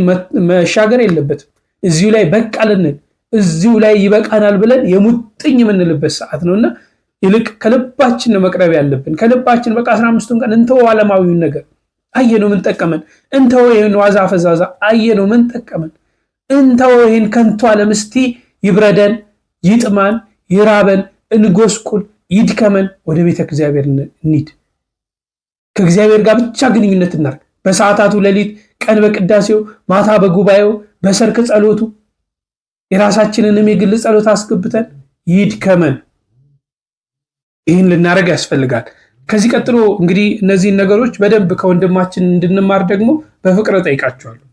መሻገር የለበትም። እዚሁ ላይ በቃ ልንል፣ እዚሁ ላይ ይበቃናል ብለን የሙጥኝ የምንልበት ሰዓት ነውና ይልቅ ከልባችን ነው መቅረብ ያለብን። ከልባችን በቃ 15ቱን ቀን እንተው ዓለማዊውን ነገር። አየነው ምን ጠቀመን? እንተው ይሄን ዋዛ ፈዛዛ። አየነው ምን ጠቀመን? እንተው ይሄን ከንቱ ዓለም። እስቲ ይብረደን፣ ይጥማን፣ ይራበን፣ እንጎስቁል፣ ይድከመን፣ ወደ ቤተ እግዚአብሔር እንሂድ። ከእግዚአብሔር ጋር ብቻ ግንኙነት እናድርግ። በሰዓታቱ ሌሊት፣ ቀን በቅዳሴው፣ ማታ በጉባኤው፣ በሰርክ ጸሎቱ የራሳችንንም የግል ጸሎት አስገብተን ይድከመን። ይህን ልናደርግ ያስፈልጋል። ከዚህ ቀጥሎ እንግዲህ እነዚህን ነገሮች በደንብ ከወንድማችን እንድንማር ደግሞ በፍቅር ጠይቃቸዋለሁ።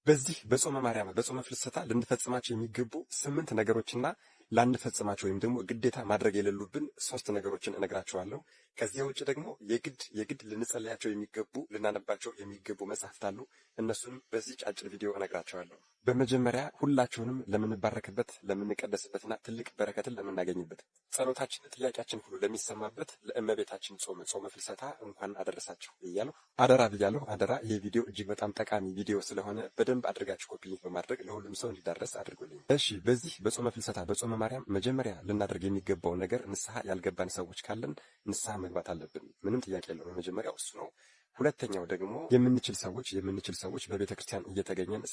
በዚህ በጾመ ማርያም በጾመ ፍልሰታ ልንፈጽማቸው የሚገቡ 8 ነገሮችና ላንፈጽማቸው ወይም ደግሞ ግዴታ ማድረግ የሌሉብን 3 ነገሮችን እነግራቸዋለሁ። ከዚያ ውጭ ደግሞ የግድ ልንጸልያቸው የሚገቡ ልናነባቸው የሚገቡ መጽሐፍት አሉ። እነሱንም በዚህ አጭር ቪዲዮ እነግራቸዋለሁ። በመጀመሪያ ሁላችሁንም ለምንባረክበት ለምንቀደስበትና ትልቅ በረከትን ለምናገኝበት ጸሎታችን፣ ጥያቄያችን ሁሉ ለሚሰማበት ለእመቤታችን ጾመ ፍልሰታ እንኳን አደረሳችሁ እያለሁ አደራ ብያለሁ። አደራ ይህ ቪዲዮ እጅግ በጣም ጠቃሚ ቪዲዮ ስለሆነ በደንብ አድርጋችሁ ኮፒ ሊንክ በማድረግ ለሁሉም ሰው እንዲዳረስ አድርጉልኝ። እሺ፣ በዚህ በጾመ ፍልሰታ በጾመ ማርያም መጀመሪያ ልናደርግ የሚገባው ነገር ንስሐ ያልገባን ሰዎች ካለን ንስሐ መግባት አለብን። ምንም ጥያቄ የለውም። የመጀመሪያው እሱ ነው። ሁለተኛው ደግሞ የምንችል ሰዎች በቤተ ክርስቲያን እየተገኘን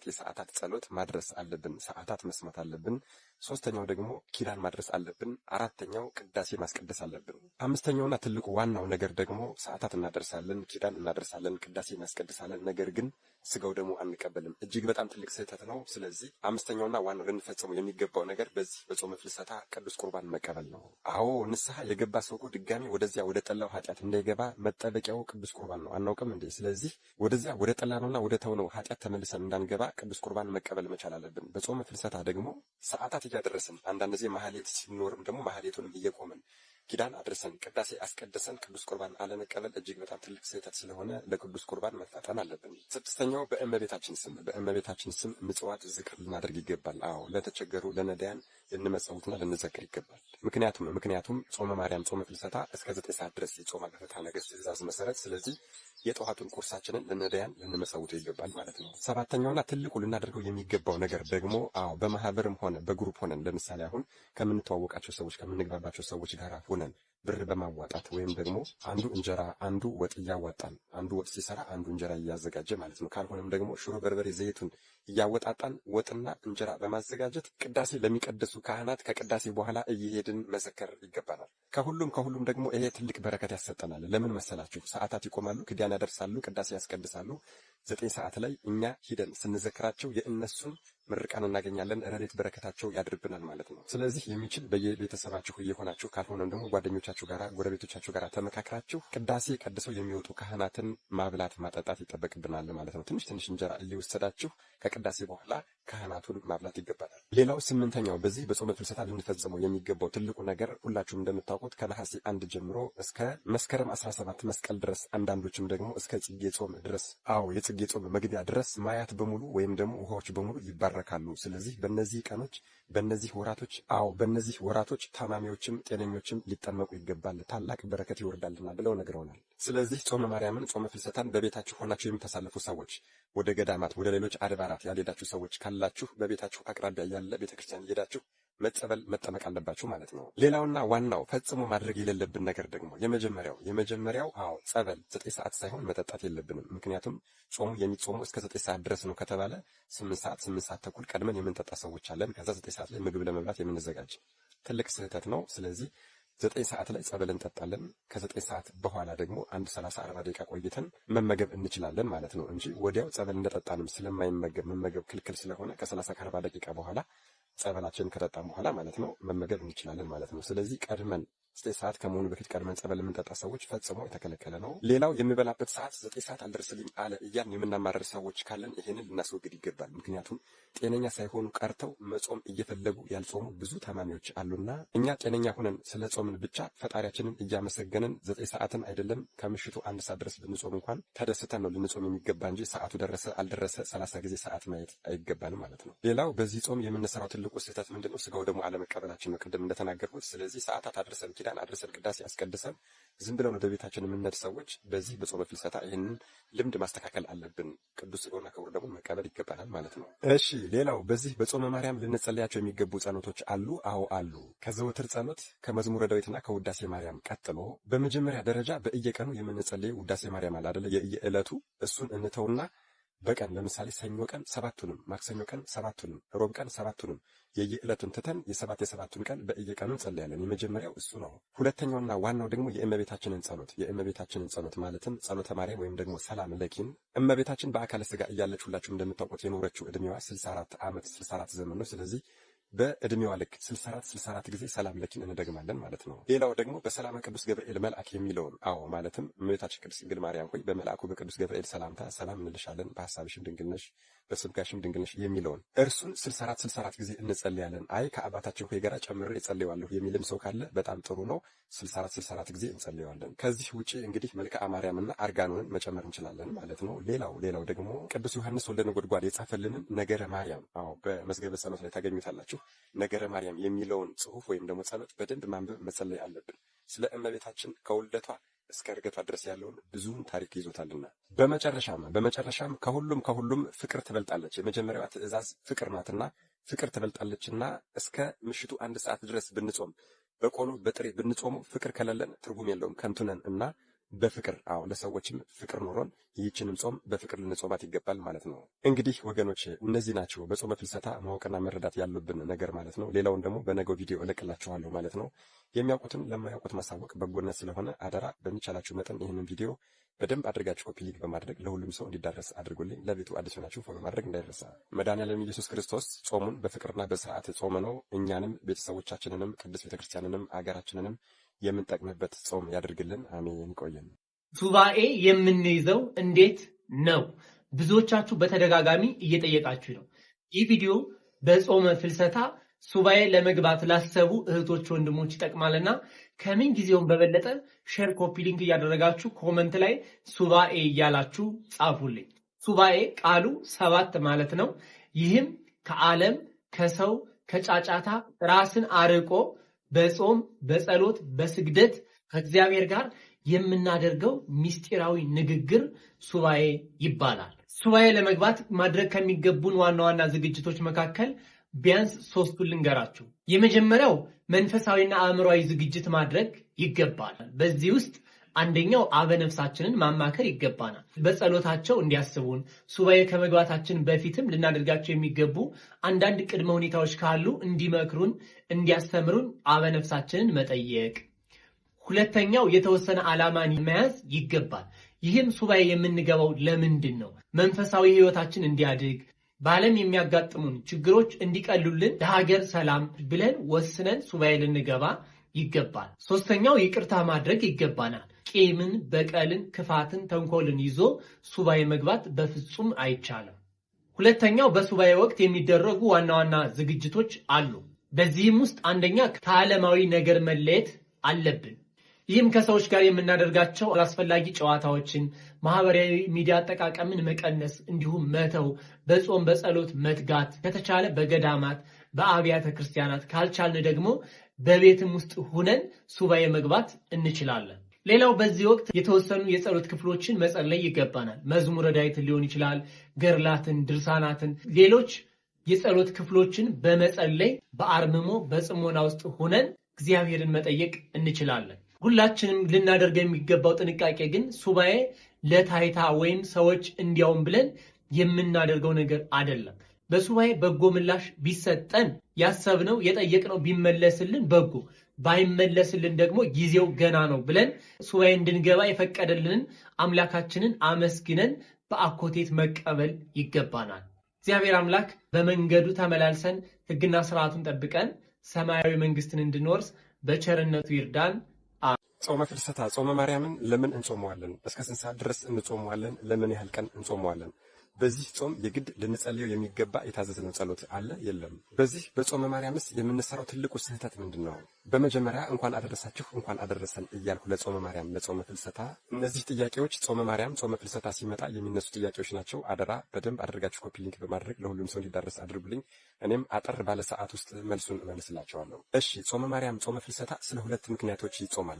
የሰዓታት ጸሎት ማድረስ አለብን። ሰዓታት መስማት አለብን። ሶስተኛው ደግሞ ኪዳን ማድረስ አለብን። አራተኛው ቅዳሴ ማስቀደስ አለብን። አምስተኛውና ትልቁ ዋናው ነገር ደግሞ ሰዓታት እናደርሳለን፣ ኪዳን እናደርሳለን፣ ቅዳሴ እናስቀድሳለን። ነገር ግን ስጋው ደግሞ አንቀበልም። እጅግ በጣም ትልቅ ስህተት ነው። ስለዚህ አምስተኛውና ዋናው ልንፈጽመው የሚገባው ነገር በዚህ በጾመ ፍልሰታ ቅዱስ ቁርባን መቀበል ነው። አዎ ንስሐ የገባ ሰው ድጋሚ ወደዚያ ወደ ጠላው ኃጢአት እንዳይገባ መጠበቂያው ቅዱስ ቁርባን ቁርባን ነው አናውቅም እንዴ? ስለዚህ ወደዚያ ወደ ጠላነውና ወደ ተውነው ኃጢአት ተመልሰን እንዳንገባ ቅዱስ ቁርባን መቀበል መቻል አለብን። በጾመ ፍልሰታ ደግሞ ሰዓታት እያደረስን አንዳንድ ጊዜ ማህሌት ሲኖርም ደግሞ ማህሌቱንም እየቆምን ኪዳን አድርሰን ቅዳሴ አስቀድሰን ቅዱስ ቁርባን አለመቀበል እጅግ በጣም ትልቅ ስህተት ስለሆነ ለቅዱስ ቁርባን መፋጠን አለብን። ስድስተኛው በእመቤታችን ስም ምጽዋት ዝክር ልናደርግ ይገባል። አዎ ለተቸገሩ ለነዳያን ልንመጸውትና ልንዘክር ይገባል። ምክንያቱም ጾመ ማርያም ጾመ ፍልሰታ እስከ 9 ሰዓት ድረስ ይጾማል በፍትሐ ነገሥት ትእዛዝ መሰረት። ስለዚህ የጠዋቱን ቁርሳችንን ለነዳያን ልንመጸውቱ ይገባል ማለት ነው። ሰባተኛውና ትልቁ ልናደርገው የሚገባው ነገር ደግሞ በማህበርም ሆነ በግሩፕ ሆነን ለምሳሌ አሁን ከምንተዋወቃቸው ሰዎች ከምንግባባቸው ሰዎች ጋር ሆነን ብር በማዋጣት ወይም ደግሞ አንዱ እንጀራ አንዱ ወጥ እያዋጣን አንዱ ወጥ ሲሰራ አንዱ እንጀራ እያዘጋጀ ማለት ነው። ካልሆነም ደግሞ ሽሮ በርበሬ ዘይቱን እያወጣጣን ወጥና እንጀራ በማዘጋጀት ቅዳሴ ለሚቀድሱ ካህናት ከቅዳሴ በኋላ እየሄድን መዘከር ይገባናል። ከሁሉም ደግሞ ይሄ ትልቅ በረከት ያሰጠናል። ለምን መሰላችሁ? ሰዓታት ይቆማሉ፣ ክዳን ያደርሳሉ፣ ቅዳሴ ያስቀድሳሉ። 9 ሰዓት ላይ እኛ ሂደን ስንዘክራቸው የእነሱን ምርቃን እናገኛለን። ረድኤት በረከታቸው ያድርብናል ማለት ነው። ስለዚህ የሚችል በየቤተሰባችሁ እየሆናችሁ ካልሆነም ደግሞ ጓደኞቻችሁ ጋራ ጎረቤቶቻችሁ ጋራ ተመካክራችሁ ቅዳሴ ቀድሰው የሚወጡ ካህናትን ማብላት ማጠጣት ይጠበቅብናል ማለት ነው። ትንሽ እንጀራ እየወሰዳችሁ ከቅዳሴ በኋላ ካህናቱን ማብላት ይገባናል። ሌላው 8ኛው በዚህ በጾመ ፍልሰታ ልንፈጽመው የሚገባው ትልቁ ነገር ሁላችሁም እንደምታውቁት ከነሐሴ 1 ጀምሮ እስከ መስከረም 17 መስቀል ድረስ አንዳንዶችም ደግሞ እስከ ጽጌ ጾም ድረስ የጽጌ ጾም መግቢያ ድረስ ማያት በሙሉ ወይም ደግሞ ውሃዎች በሙሉ ይባረካሉ። ስለዚህ በእነዚህ ቀኖች በእነዚህ ወራቶች ታማሚዎችም ጤነኞችም ሊጠመቁ ይገባል፣ ታላቅ በረከት ይወርዳልና ብለው ነግረውናል። ስለዚህ ጾመ ማርያምን ጾመ ፍልሰታን በቤታችሁ ሆናችሁ የምታሳልፉ ሰዎች፣ ወደ ገዳማት ወደ ሌሎች አድባራት ያልሄዳችሁ ሰዎች ካላችሁ በቤታችሁ አቅራቢያ ያለ ቤተክርስቲያን እየሄዳችሁ መጸበል መጠመቅ አለባችሁ ማለት ነው። ሌላውና ዋናው ፈጽሞ ማድረግ የሌለብን ነገር ደግሞ የመጀመሪያው ጸበል 9 ሰዓት ሳይሆን መጠጣት የለብንም። ምክንያቱም ጾሙ የሚጾመው እስከ 9 ሰዓት ድረስ ነው ከተባለ 8 ሰዓት ተኩል ቀድመን የምንጠጣ ሰዎች አለን። ከዛ 9 ሰዓት ላይ ምግብ ለመብላት የምንዘጋጅ ትልቅ ስህተት ነው። ስለዚህ 9 ሰዓት ላይ ጸበል እንጠጣለን። ከ9 ሰዓት በኋላ ደግሞ 30-40 ደቂቃ ቆይተን መመገብ እንችላለን ማለት ነው እንጂ ወዲያው ጸበል እንደጠጣንም መመገብ ክልክል ስለሆነ ከ30-40 ደቂቃ በኋላ ጸበላችንን ከጠጣን በኋላ ማለት ነው መመገብ እንችላለን ማለት ነው። ስለዚህ ቀድመን 9 ሰዓት ከመሆኑ በፊት ቀድመን ጸበል የምንጠጣ ሰዎች ፈጽሞ የተከለከለ ነው። ሌላው የሚበላበት ሰዓት 9 ሰዓት አልደረስልኝ አለ እያልን የምናማረር ሰዎች ካለን ይሄንን ልናስወግድ ይገባል። ምክንያቱም ጤነኛ ሳይሆኑ ቀርተው መጾም እየፈለጉ ያልጾሙ ብዙ ታማሚዎች አሉና እኛ ጤነኛ ሆነን ስለ ጾምን ብቻ ፈጣሪያችንን እያመሰገንን 9 ሰዓትን አይደለም ከምሽቱ 1 ሰዓት ድረስ ብንጾም እንኳን ተደስተን ነው ልንጾም የሚገባ እንጂ ሰዓቱ ደረሰ አልደረሰ 30 ጊዜ ሰዓት ማየት አይገባንም ማለት ነው። ሌላው በዚህ ጾም የምንሰራው ትልቁ ስህተት ምንድነው? ስጋው ደግሞ አለመቀበላችን ነው፣ ቅድም እንደተናገርኩት። ስለዚህ ሰዓታት አድርሰን ኪዳን አድርሰን ቅዳሴ አስቀድሰን ዝም ብለው ወደ ቤታችን የምንሄድ ሰዎች በዚህ በጾመ ፍልሰታ ይህንን ልምድ ማስተካከል አለብን። ቅዱስ ሥጋውና ክቡር ደግሞ መቀበል ይገባናል ማለት ነው። እሺ፣ ሌላው በዚህ በጾመ ማርያም ልንጸልያቸው የሚገቡ ጸሎቶች አሉ። አሉ። ከዘወትር ጸሎት ከመዝሙረ ዳዊትና ከውዳሴ ማርያም ቀጥሎ በመጀመሪያ ደረጃ በየቀኑ የምንጸልየው ውዳሴ ማርያም አለ አይደለ? የየዕለቱ እሱን እንተውና በቀን ለምሳሌ ሰኞ ቀን 7ቱንም፣ ማክሰኞ ቀን 7ቱንም፣ ሮብ ቀን 7ቱንም የየዕለቱን ትተን የሰባቱን ቀን በየቀኑ እንጸልያለን። የመጀመሪያው እሱ ነው። ሁለተኛውና ዋናው ደግሞ የእመቤታችንን ጸሎት ማለትም ጸሎተ ማርያም ወይም ደግሞ ሰላም ለኪን እመቤታችን በአካለ ሥጋ እያለች ሁላችሁም እንደምታውቁት የኖረችው ዕድሜዋ 64 ዓመት 64 ዘመን ነው። ስለዚህ በዕድሜዋ ልክ 64 ጊዜ ሰላም ለኪን እንደግማለን ማለት ነው። ሌላው ደግሞ በሰላመ ቅዱስ ገብርኤል መልአክ የሚለውን ማለትም እመቤታችን ቅድስት ድንግል ማርያም ሆይ በመልአኩ በቅዱስ ገብርኤል ሰላምታ ሰላም እንልሻለን፣ በሐሳብሽም ድንግል ነሽ በስጋሽም ድንግል ነሽ የሚለውን እርሱን 64 ጊዜ እንጸልያለን። ከአባታችን ሆይ ጋር ጨምሬ እጸልየዋለሁ የሚልም ሰው ካለ በጣም ጥሩ ነው። 64 ጊዜ እንጸልየዋለን። ከዚህ ውጪ እንግዲህ መልክዓ ማርያምና አርጋኖንን መጨመር እንችላለን ማለት ነው። ሌላው ደግሞ ቅዱስ ዮሐንስ ወልደ ነጎድጓድ የጻፈልንን ነገረ ማርያም በመዝገበ ጸሎት ላይ ታገኙታላችሁ። ነገረ ማርያም የሚለውን ጽሑፍ ወይም ደግሞ ጸሎት በደንብ ማንበብ መጸለይ አለብን። ስለ እመቤታችን ከውልደቷ እስከ እርገቷ ድረስ ያለውን ብዙውን ታሪክ ይዞታልና። በመጨረሻም ከሁሉም ፍቅር ትበልጣለች። የመጀመሪያዋ ትእዛዝ ፍቅር ናትና ፍቅር ትበልጣለችና እስከ ምሽቱ 1 ሰዓት ድረስ ብንጾም በቆሎ በጥሬ ብንጾሙ ፍቅር ከሌለን ትርጉም የለውም፣ ከንቱ ነን እና በፍቅር ለሰዎችም ፍቅር ኖሮን ይህችንም ጾም በፍቅር ልንጾማት ይገባል ማለት ነው። እንግዲህ ወገኖች እነዚህ ናቸው በጾመ ፍልሰታ ማወቅና መረዳት ያሉብን ነገር ማለት ነው። ሌላውን ደግሞ በነገው ቪዲዮ እለቅላችኋለሁ ማለት ነው። የሚያውቁትን ለማያውቁት ማሳወቅ በጎነት ስለሆነ አደራ በሚቻላችሁ መጠን ይህንን ቪዲዮ በደንብ አድርጋችሁ ኮፒ ሊንክ በማድረግ ለሁሉም ሰው እንዲዳረስ አድርጉልኝ። ለቤቱ አዲስ ሆናችሁ ፎሎ ማድረግ እንዳይረሳ። መድኃኔዓለም ኢየሱስ ክርስቶስ ጾሙን በፍቅርና በስርዓት ጾመ ነው። እኛንም ቤተሰቦቻችንንም ቅድስት ቤተክርስቲያንንም አገራችንንም የምንጠቅምበት ጾም ያድርግልን። አሜን። ይቆየን። ሱባኤ የምንይዘው እንዴት ነው? ብዙዎቻችሁ በተደጋጋሚ እየጠየቃችሁ ነው። ይህ ቪዲዮ በጾመ ፍልሰታ ሱባኤ ለመግባት ላሰቡ እህቶች ወንድሞች ይጠቅማልና ከምን ጊዜውም በበለጠ ሼር፣ ኮፒ ሊንክ እያደረጋችሁ ኮመንት ላይ ሱባኤ እያላችሁ ጻፉልኝ። ሱባኤ ቃሉ 7 ማለት ነው። ይህም ከዓለም ከሰው ከጫጫታ ራስን አርቆ በጾም በጸሎት በስግደት ከእግዚአብሔር ጋር የምናደርገው ሚስጢራዊ ንግግር ሱባኤ ይባላል። ሱባኤ ለመግባት ማድረግ ከሚገቡን ዋና ዋና ዝግጅቶች መካከል ቢያንስ 3ቱን ልንገራችሁ። የመጀመሪያው መንፈሳዊና አእምሯዊ ዝግጅት ማድረግ ይገባል። በዚህ ውስጥ አንደኛው አበነፍሳችንን ማማከር ይገባናል። በጸሎታቸው እንዲያስቡን፣ ሱባኤ ከመግባታችን በፊትም ልናደርጋቸው የሚገቡ አንዳንድ ቅድመ ሁኔታዎች ካሉ እንዲመክሩን፣ እንዲያስተምሩን አበነፍሳችንን መጠየቅ። ሁለተኛው የተወሰነ ዓላማን መያዝ ይገባል። ይህም ሱባኤ የምንገባው ለምንድን ነው? መንፈሳዊ ሕይወታችን እንዲያድግ፣ በዓለም የሚያጋጥሙን ችግሮች እንዲቀሉልን፣ ለሀገር ሰላም ብለን ወስነን ሱባኤ ልንገባ ይገባል። ሶስተኛው ይቅርታ ማድረግ ይገባናል። ቂምን፣ በቀልን፣ ክፋትን፣ ተንኮልን ይዞ ሱባኤ መግባት በፍጹም አይቻልም። ሁለተኛው በሱባኤ ወቅት የሚደረጉ ዋና ዋና ዝግጅቶች አሉ። በዚህም ውስጥ አንደኛ ከዓለማዊ ነገር መለየት አለብን። ይህም ከሰዎች ጋር የምናደርጋቸው አላስፈላጊ ጨዋታዎችን፣ ማህበራዊ ሚዲያ አጠቃቀምን መቀነስ እንዲሁም መተው፣ በጾም በጸሎት መትጋት፣ ከተቻለ በገዳማት በአብያተ ክርስቲያናት፣ ካልቻልን ደግሞ በቤትም ውስጥ ሁነን ሱባኤ መግባት እንችላለን። ሌላው በዚህ ወቅት የተወሰኑ የጸሎት ክፍሎችን መጸለይ ይገባናል። መዝሙረ ዳዊትን ሊሆን ይችላል፣ ገድላትን፣ ድርሳናትን፣ ሌሎች የጸሎት ክፍሎችን በመጸለይ በአርምሞ በጽሞና ውስጥ ሁነን እግዚአብሔርን መጠየቅ እንችላለን። ሁላችንም ልናደርገው የሚገባው ጥንቃቄ ግን ሱባኤ ለታይታ ወይም ሰዎች እንዲያውም ብለን የምናደርገው ነገር አይደለም። በሱባኤ በጎ ምላሽ ቢሰጠን፣ ያሰብነው የጠየቅነው ቢመለስልን በጎ፣ ባይመለስልን ደግሞ ጊዜው ገና ነው ብለን ሱባኤ እንድንገባ የፈቀደልንን አምላካችንን አመስግነን በአኮቴት መቀበል ይገባናል። እግዚአብሔር አምላክ በመንገዱ ተመላልሰን ሕግና ስርዓቱን ጠብቀን ሰማያዊ መንግስትን እንድንወርስ በቸርነቱ ይርዳን። ጾመ ፍልሰታ ጾመ ማርያምን ለምን እንጾመዋለን? እስከ ስንት ሰዓት ድረስ እንጾመዋለን? ለምን ያህል ቀን እንጾመዋለን? በዚህ ጾም የግድ ልንጸልየው የሚገባ የታዘዝነው ጸሎት አለ የለም? በዚህ በጾመ ማርያምስ የምንሰራው ትልቁ ስህተት ምንድን ነው? በመጀመሪያ እንኳን አደረሳችሁ እንኳን አደረሰን እያልኩ ለጾመ ማርያም ለጾመ ፍልሰታ፣ እነዚህ ጥያቄዎች ጾመ ማርያም ጾመ ፍልሰታ ሲመጣ የሚነሱ ጥያቄዎች ናቸው። አደራ በደንብ አድርጋችሁ ኮፒ ሊንክ በማድረግ ለሁሉም ሰው እንዲዳረስ አድርጉልኝ። እኔም አጠር ባለ ሰዓት ውስጥ መልሱን እመልስላቸዋለሁ። እሺ፣ ጾመ ማርያም ጾመ ፍልሰታ ስለ 2 ምክንያቶች ይጾማል።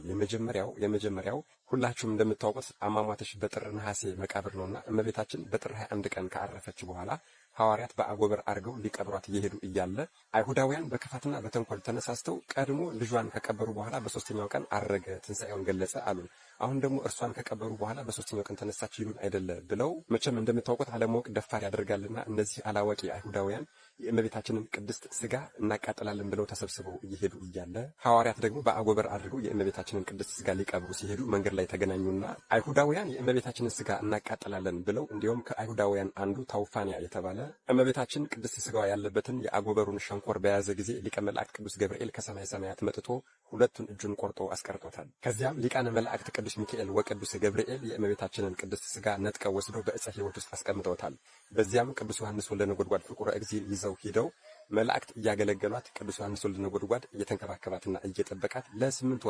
የመጀመሪያው ሁላችሁም እንደምታውቁት አሟሟተሽ በጥር ነሐሴ መቃብር ነውና እመቤታችን በጥር 21 ቀን ካረፈች በኋላ ሐዋርያት በአጎበር አድርገው ሊቀብሯት እየሄዱ እያለ አይሁዳውያን በክፋትና በተንኮል ተነሳስተው ቀድሞ ልጇን ከቀበሩ በኋላ በ3ኛው ቀን አረገ፣ ትንሣኤውን ገለጸ አሉ። አሁን ደግሞ እርሷን ከቀበሩ በኋላ በ3ኛው ቀን ተነሳች ይሉን አይደለ ብለው፣ መቼም እንደምታውቁት አለማወቅ ደፋር ያደርጋልና እነዚህ አላዋቂ አይሁዳውያን የእመቤታችንን ቅድስት ስጋ እናቃጥላለን ብለው ተሰብስበው እየሄዱ እያለ ሐዋርያት ደግሞ በአጎበር አድርገው የእመቤታችንን ቅድስት ስጋ ሊቀብሩ ሲሄዱ መንገድ ላይ ተገናኙና አይሁዳውያን የእመቤታችንን ስጋ እናቃጥላለን ብለው፣ እንዲያውም ከአይሁዳውያን አንዱ ታውፋንያ የተባለ እመቤታችን ቅድስት ስጋዋ ያለበትን የአጎበሩን ሸንኮር በያዘ ጊዜ ሊቀ መላእክት ቅዱስ ገብርኤል ከሰማይ ሰማያት መጥቶ 2ቱን እጁን ቆርጦ አስቀርጦታል። ከዚያም ሊቃነ መላእክት ቅዱስ ሚካኤል ወቅዱስ ገብርኤል የእመቤታችንን ቅድስት ስጋ ነጥቀው ወስደው በዕፀ ሕይወት ውስጥ አስቀምጠውታል። በዚያም ቅዱስ ዮሐንስ ወልደ ነጎድጓድ ፍቁረ እግዚእ ይዘው ሂደው መላእክት እያገለገሏት ቅዱስ ዮሐንስ ወልደ ነጎድጓድ እየተንከባከባትና እየጠበቃት ለ8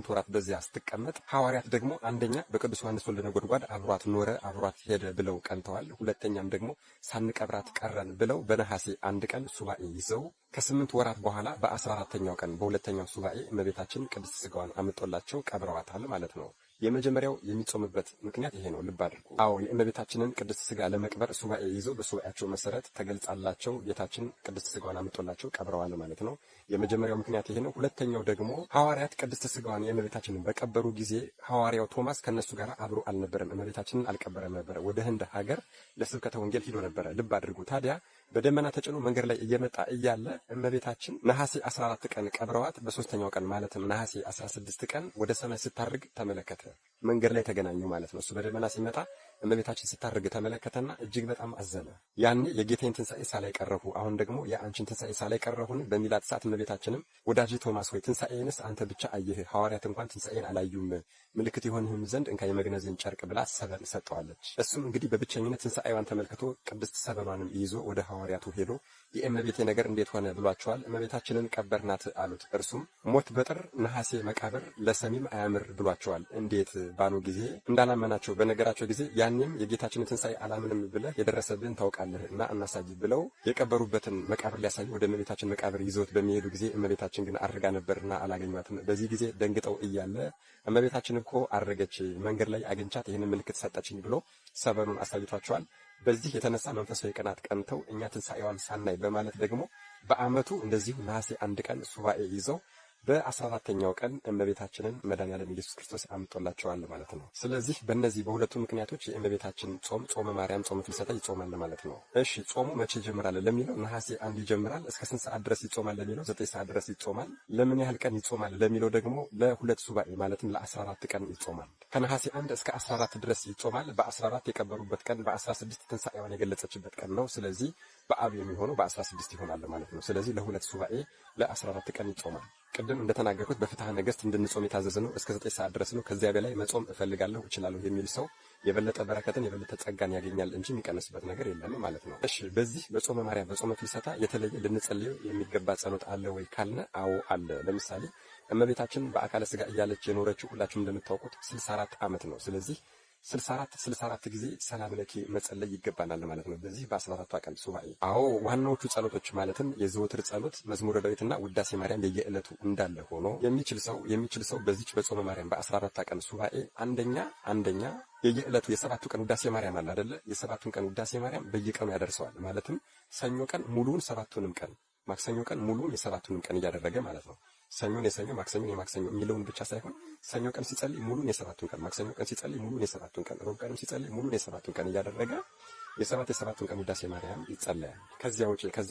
ወራት በዚያ ስትቀመጥ፣ ሐዋርያት ደግሞ አንደኛ በቅዱስ ዮሐንስ ወልደ ነጎድጓድ አብሯት ኖረ አብሯት ሄደ ብለው ቀንተዋል። ሁለተኛም ደግሞ ሳንቀብራት ቀረን ብለው በነሐሴ 1 ቀን ሱባኤ ይዘው ከ8 ወራት በኋላ በ14ኛው ቀን በሁለተኛው ሱባኤ እመቤታችን ቅድስት ስጋዋን አምጦላቸው ቀብረዋታል ማለት ነው። የመጀመሪያው የሚጾምበት ምክንያት ይሄ ነው። ልብ አድርጉ። አዎ የእመቤታችንን ቅድስት ስጋ ለመቅበር ሱባኤ ይዘው በሱባኤያቸው መሰረት ተገልጻላቸው ጌታችን ቅድስት ስጋዋን አምጦላቸው ቀብረዋል ማለት ነው። የመጀመሪያው ምክንያት ይሄ ነው። ሁለተኛው ደግሞ ሐዋርያት ቅድስት ስጋዋን የእመቤታችንን በቀበሩ ጊዜ ሐዋርያው ቶማስ ከነሱ ጋር አብሮ አልነበረም፣ እመቤታችንን አልቀበረም ነበረ። ወደ ህንድ ሀገር ለስብከተ ወንጌል ሂዶ ነበረ። ልብ አድርጉ። ታዲያ በደመና ተጭኖ መንገድ ላይ እየመጣ እያለ እመቤታችን ነሐሴ 14 ቀን ቀብረዋት በሶስተኛው ቀን ማለትም ነሐሴ 16 ቀን ወደ ሰማይ ስታርግ ተመለከተ። መንገድ ላይ ተገናኙ ማለት ነው። እሱ በደመና ሲመጣ እመቤታችን ስታርግ ተመለከተና እጅግ በጣም አዘነ። ያኔ የጌታዬን ትንሣኤ ሳላይ ቀረሁ፣ አሁን ደግሞ የአንቺን ትንሣኤ ሳላይ ቀረሁን በሚላት ሰዓት እመቤታችንም ወዳጄ ቶማስ ሆይ ትንሣኤንስ አንተ ብቻ አየህ፣ ሐዋርያት እንኳን ትንሣኤን አላዩም፣ ምልክት የሆንህም ዘንድ እንካ የመግነዝን ጨርቅ ብላ ሰበን ሰጠዋለች። እሱም እንግዲህ በብቸኝነት ትንሣኤዋን ተመልክቶ ቅድስት ሰበኗንም ይዞ ወደ ሐዋርያቱ ሄዶ የእመቤቴ ነገር እንዴት ሆነ ብሏቸዋል። እመቤታችንን ቀበርናት አሉት። እርሱም ሞት በጥር ነሐሴ መቃብር ለሰሚም አያምር ብሏቸዋል። እንዴት ባሉ ጊዜ እንዳላመናቸው በነገራቸው ጊዜ ያኔም የጌታችንን ትንሣኤ አላምንም ብለህ የደረሰብን ታውቃለህ እና እናሳይ ብለው የቀበሩበትን መቃብር ሊያሳዩ ወደ እመቤታችን መቃብር ይዘውት በሚሄዱ ጊዜ እመቤታችን ግን አርጋ ነበርና አላገኟትም። በዚህ ጊዜ ደንግጠው እያለ እመቤታችን እኮ አረገች፣ መንገድ ላይ አግኝቻት ይህንን ምልክት ሰጠችኝ ብሎ ሰበኑን አሳይቷቸዋል። በዚህ የተነሳ መንፈሳዊ ቀናት ቀንተው እኛ ትንሣኤዋን ሳናይ በማለት ደግሞ በዓመቱ እንደዚሁ ነሐሴ 1 ቀን ሱባኤ ይዘው በ14ኛው ቀን እመቤታችንን መድኃኒዓለም ኢየሱስ ክርስቶስ አምጦላቸዋል ማለት ነው። ስለዚህ በእነዚህ በሁለቱ ምክንያቶች የእመቤታችን ጾም ጾመ ማርያም ጾመ ፍልሰታ ይጾማል ማለት ነው። እሺ ጾሙ መቼ ይጀምራል ለሚለው ነሐሴ 1 ይጀምራል። እስከ ስንት ሰዓት ድረስ ይጾማል ለሚለው 9 ሰዓት ድረስ ይጾማል። ለምን ያህል ቀን ይጾማል ለሚለው ደግሞ ለሁለት ሱባኤ ማለትም ለ14 ቀን ይጾማል። ከነሐሴ 1 እስከ 14 ድረስ ይጾማል። በ14 የቀበሩበት ቀን በ16 ትንሣኤዋን የገለጸችበት ቀን ነው። ስለዚህ በአብ የሚሆነው በ16 ይሆናል ማለት ነው። ስለዚህ ለሁለት ሱባኤ ለ14 ቀን ይጾማል። ቅድም እንደተናገርኩት በፍትሐ ነገሥት እንድንጾም የታዘዘ ነው። እስከ 9 ሰዓት ድረስ ነው። ከዚያ በላይ መጾም እፈልጋለሁ እችላለሁ የሚል ሰው የበለጠ በረከትን የበለጠ ጸጋን ያገኛል እንጂ የሚቀንስበት ነገር የለም ማለት ነው። እሺ በዚህ በጾመ ማርያም በጾመ ፍልሰታ የተለየ ልንጸልየው የሚገባ ጸሎት አለ ወይ ካልነ፣ አዎ አለ። ለምሳሌ እመቤታችን በአካለ ሥጋ እያለች የኖረችው ሁላችሁም እንደምታውቁት 64 ዓመት ነው። ስለዚህ 64 ጊዜ ሰላም ለኪ መጸለይ ይገባናል ማለት ነው። በዚህ በ14ቷ ቀን ሱባኤ። አዎ ዋናዎቹ ጸሎቶች ማለትም የዘወትር ጸሎት፣ መዝሙረ ዳዊትና ውዳሴ ማርያም የየዕለቱ እንዳለ ሆኖ የሚችል ሰው በዚች በጾመ ማርያም በ14ቷ ቀን ሱባኤ አንደኛ የየዕለቱ የሰባቱ ቀን ውዳሴ ማርያም አለ አይደለ? የሰባቱን ቀን ውዳሴ ማርያም በየቀኑ ያደርሰዋል። ማለትም ሰኞ ቀን ሙሉውን ሰባቱንም ቀን፣ ማክሰኞ ቀን ሙሉውን የሰባቱንም ቀን እያደረገ ማለት ነው። ሰኞን የሰኞ ማክሰኞን የማክሰኞ የሚለውን ብቻ ሳይሆን ሰኞ ቀን ሲጸልይ ሙሉን የሰባቱን ቀን፣ ማክሰኞ ቀን ሲጸልይ ሙሉን የሰባቱን ቀን፣ ሮብ ቀንም ሲጸልይ ሙሉን የሰባቱን ቀን እያደረገ የሰባቱን ቀን ውዳሴ ማርያም ይጸለያል። ከዚያ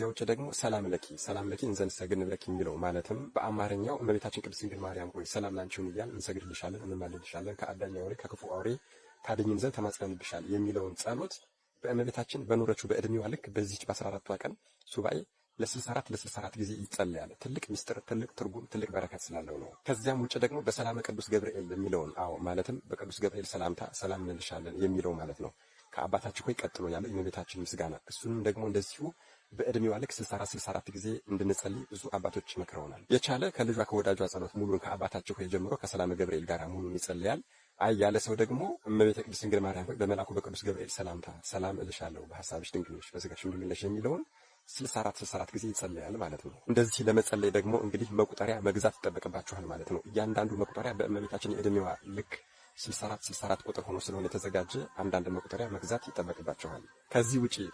ውጭ ደግሞ ሰላም ለኪ እንዘንሰግድ ለኪ የሚለው ማለትም በአማርኛው እመቤታችን ቅድስት ድንግል ማርያም ሆይ ሰላም ላንቺውን እያል እንሰግድልሻለን፣ እንማልድልሻለን፣ ከአዳኝ አውሬ ከክፉ አውሬ ታድኝን ዘንድ ተማጽነንብሻል የሚለውን ጸሎት በእመቤታችን በኖረችው በዕድሜዋ ልክ በዚህች በ14ቷ ቀን ሱባኤ ለ64 ጊዜ ይጸለያል። ትልቅ ምስጢር፣ ትልቅ ትርጉም፣ ትልቅ በረከት ስላለው ነው። ከዚያም ውጭ ደግሞ በሰላመ ቅዱስ ገብርኤል የሚለውን ማለትም በቅዱስ ገብርኤል ሰላምታ ሰላም እንልሻለን የሚለው ማለት ነው። ከአባታችሁ ሆይ ቀጥሎ ያለው የእመቤታችን ምስጋና፣ እሱንም ደግሞ እንደዚሁ በዕድሜዋ ልክ 64 ጊዜ እንድንጸልይ ብዙ አባቶች መክረውናል። የቻለ ከልጇ ከወዳጇ ጸሎት ሙሉን ከአባታችሁ ሆይ ጀምሮ ከሰላመ ገብርኤል ጋር ሙሉን ይጸልያል። ያለ ሰው ደግሞ እመቤተ ቅድስት ድንግል ማርያም ሆይ በመልአኩ በቅዱስ ገብርኤል ሰላምታ ሰላም እልሻለሁ፣ በሐሳብሽ ድንግል ነሽ፣ በሥጋሽም ድንግል ነሽ የሚለውን 64 ጊዜ ይጸለያል ማለት ነው። እንደዚህ ለመጸለይ ደግሞ እንግዲህ መቁጠሪያ መግዛት ይጠበቅባችኋል ማለት ነው። እያንዳንዱ መቁጠሪያ በእመቤታችን የዕድሜዋ ልክ 64 ቁጥር ሆኖ ስለሆነ የተዘጋጀ አንዳንድ መቁጠሪያ መግዛት ይጠበቅባችኋል።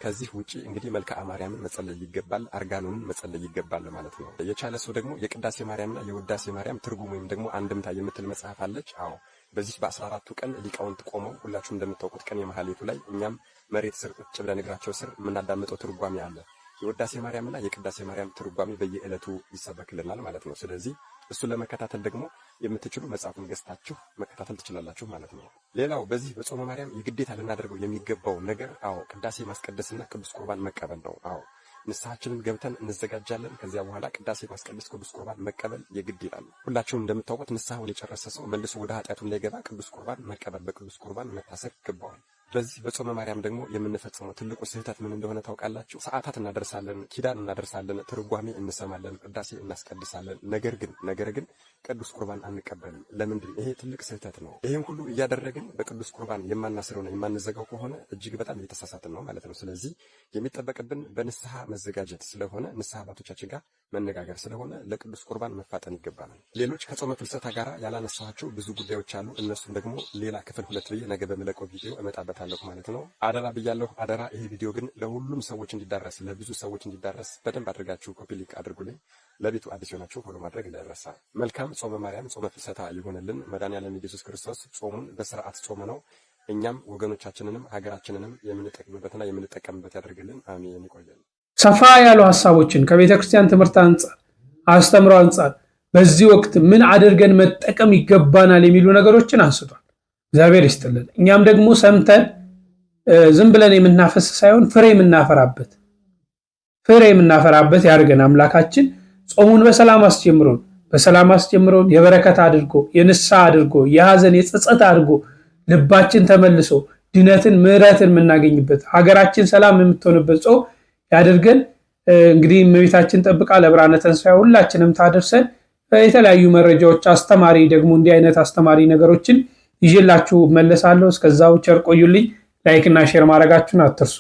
ከዚህ ውጪ እንግዲህ መልክዓ ማርያምን መጸለይ ይገባል፣ አርጋኖንን መጸለይ ይገባል ማለት ነው። የቻለ ሰው ደግሞ የቅዳሴ ማርያምና የውዳሴ ማርያም ትርጉም ወይም ደግሞ አንድምታ የምትል መጽሐፍ አለች። አዎ በዚህ በ14ቱ ቀን ሊቃውንት ቆመው ሁላችሁም እንደምታውቁት ቀን የመሐሌቱ ላይ እኛም መሬት ስር ቁጭ ብለን እግራቸው ስር የምናዳምጠው ትርጓሜ አለ። የውዳሴ ማርያምና የቅዳሴ ማርያም ትርጓሜ በየዕለቱ ይሰበክልናል ማለት ነው። ስለዚህ እሱን ለመከታተል ደግሞ የምትችሉ መጽሐፉን ገዝታችሁ መከታተል ትችላላችሁ ማለት ነው። ሌላው በዚህ በጾመ ማርያም የግዴታ ልናደርገው የሚገባው ነገር ቅዳሴ ማስቀደስና ቅዱስ ቁርባን መቀበል ነው። ንስሐችንን ገብተን እንዘጋጃለን። ከዚያ በኋላ ቅዳሴ ማስቀደስ፣ ቅዱስ ቁርባን መቀበል የግድ ይላል። ሁላችሁም እንደምታውቁት ንስሐውን የጨረሰ ሰው መልሶ ወደ ኃጢአቱ እንዳይገባ ቅዱስ ቁርባን መቀበል፣ በቅዱስ ቁርባን መታሰር ይገባዋል። በዚህ በጾመ ማርያም ደግሞ የምንፈጽመው ትልቁ ስህተት ምን እንደሆነ ታውቃላችሁ? ሰዓታት እናደርሳለን፣ ኪዳን እናደርሳለን፣ ትርጓሜ እንሰማለን፣ ቅዳሴ እናስቀድሳለን። ነገር ግን ቅዱስ ቁርባን አንቀበልም። ለምንድን? ይሄ ትልቅ ስህተት ነው። ይሄን ሁሉ እያደረግን በቅዱስ ቁርባን የማናስረውና የማንዘጋው ከሆነ እጅግ በጣም እየተሳሳትን ነው ማለት ነው። ስለዚህ የሚጠበቅብን በንስሐ መዘጋጀት ስለሆነ ንስሐ አባቶቻችን ጋር መነጋገር ስለሆነ ለቅዱስ ቁርባን መፋጠን ይገባናል። ሌሎች ከጾመ ፍልሰታ ጋር ያላነሳኋቸው ብዙ ጉዳዮች አሉ። እነሱም ደግሞ ሌላ ክፍል 2 ብዬ ነገ በምለቀው ቪዲዮ እመጣበታለሁ ማለት ነው። አደራ ብያለሁ፣ አደራ። ይሄ ቪዲዮ ግን ለሁሉም ሰዎች እንዲዳረስ፣ ለብዙ ሰዎች እንዲዳረስ በደንብ አድርጋችሁ ኮፒ ሊንክ አድርጉልኝ። ለቤቱ አዲስ ሆናችሁ ፎሎ ማድረግ እንዳይረሳ። መልካም ጾመ ማርያም ጾመ ፍልሰታ ይሆንልን። መድኃኒዓለም ኢየሱስ ክርስቶስ ጾሙን በስርዓት ጾመ ነው። እኛም ወገኖቻችንንም ሀገራችንንም የምንጠቅምበትና የምንጠቀምበት ያደርግልን። አሜን። ይቆየን። ሰፋ ያሉ ሐሳቦችን ከቤተክርስቲያን ትምህርት አንጻር አስተምሮ አንጻር በዚህ ወቅት ምን አድርገን መጠቀም ይገባናል የሚሉ ነገሮችን አንስቷል። እግዚአብሔር ይስጥልን። እኛም ደግሞ ሰምተን ዝም ብለን የምናፈስ ሳይሆን ፍሬ የምናፈራበት ያድርገን አምላካችን። ጾሙን በሰላም አስጀምሮን የበረከት አድርጎ የንስሐ አድርጎ የሐዘን የጸጸት አድርጎ ልባችን ተመልሶ ድነትን ምሕረትን የምናገኝበት ሀገራችን ሰላም የምትሆንበት ጾም ያድርገን። እንግዲህ እመቤታችን ጠብቃ ለብርሃነ ትንሣኤ ሁላችንም ታደርሰን። የተለያዩ መረጃዎች አስተማሪ ደግሞ እንዲህ አይነት አስተማሪ ነገሮችን ይዤላችሁ መለሳለሁ። እስከዛው ቸር ቆዩልኝ። ላይክ እና ሼር ማድረጋችሁን አትርሱ።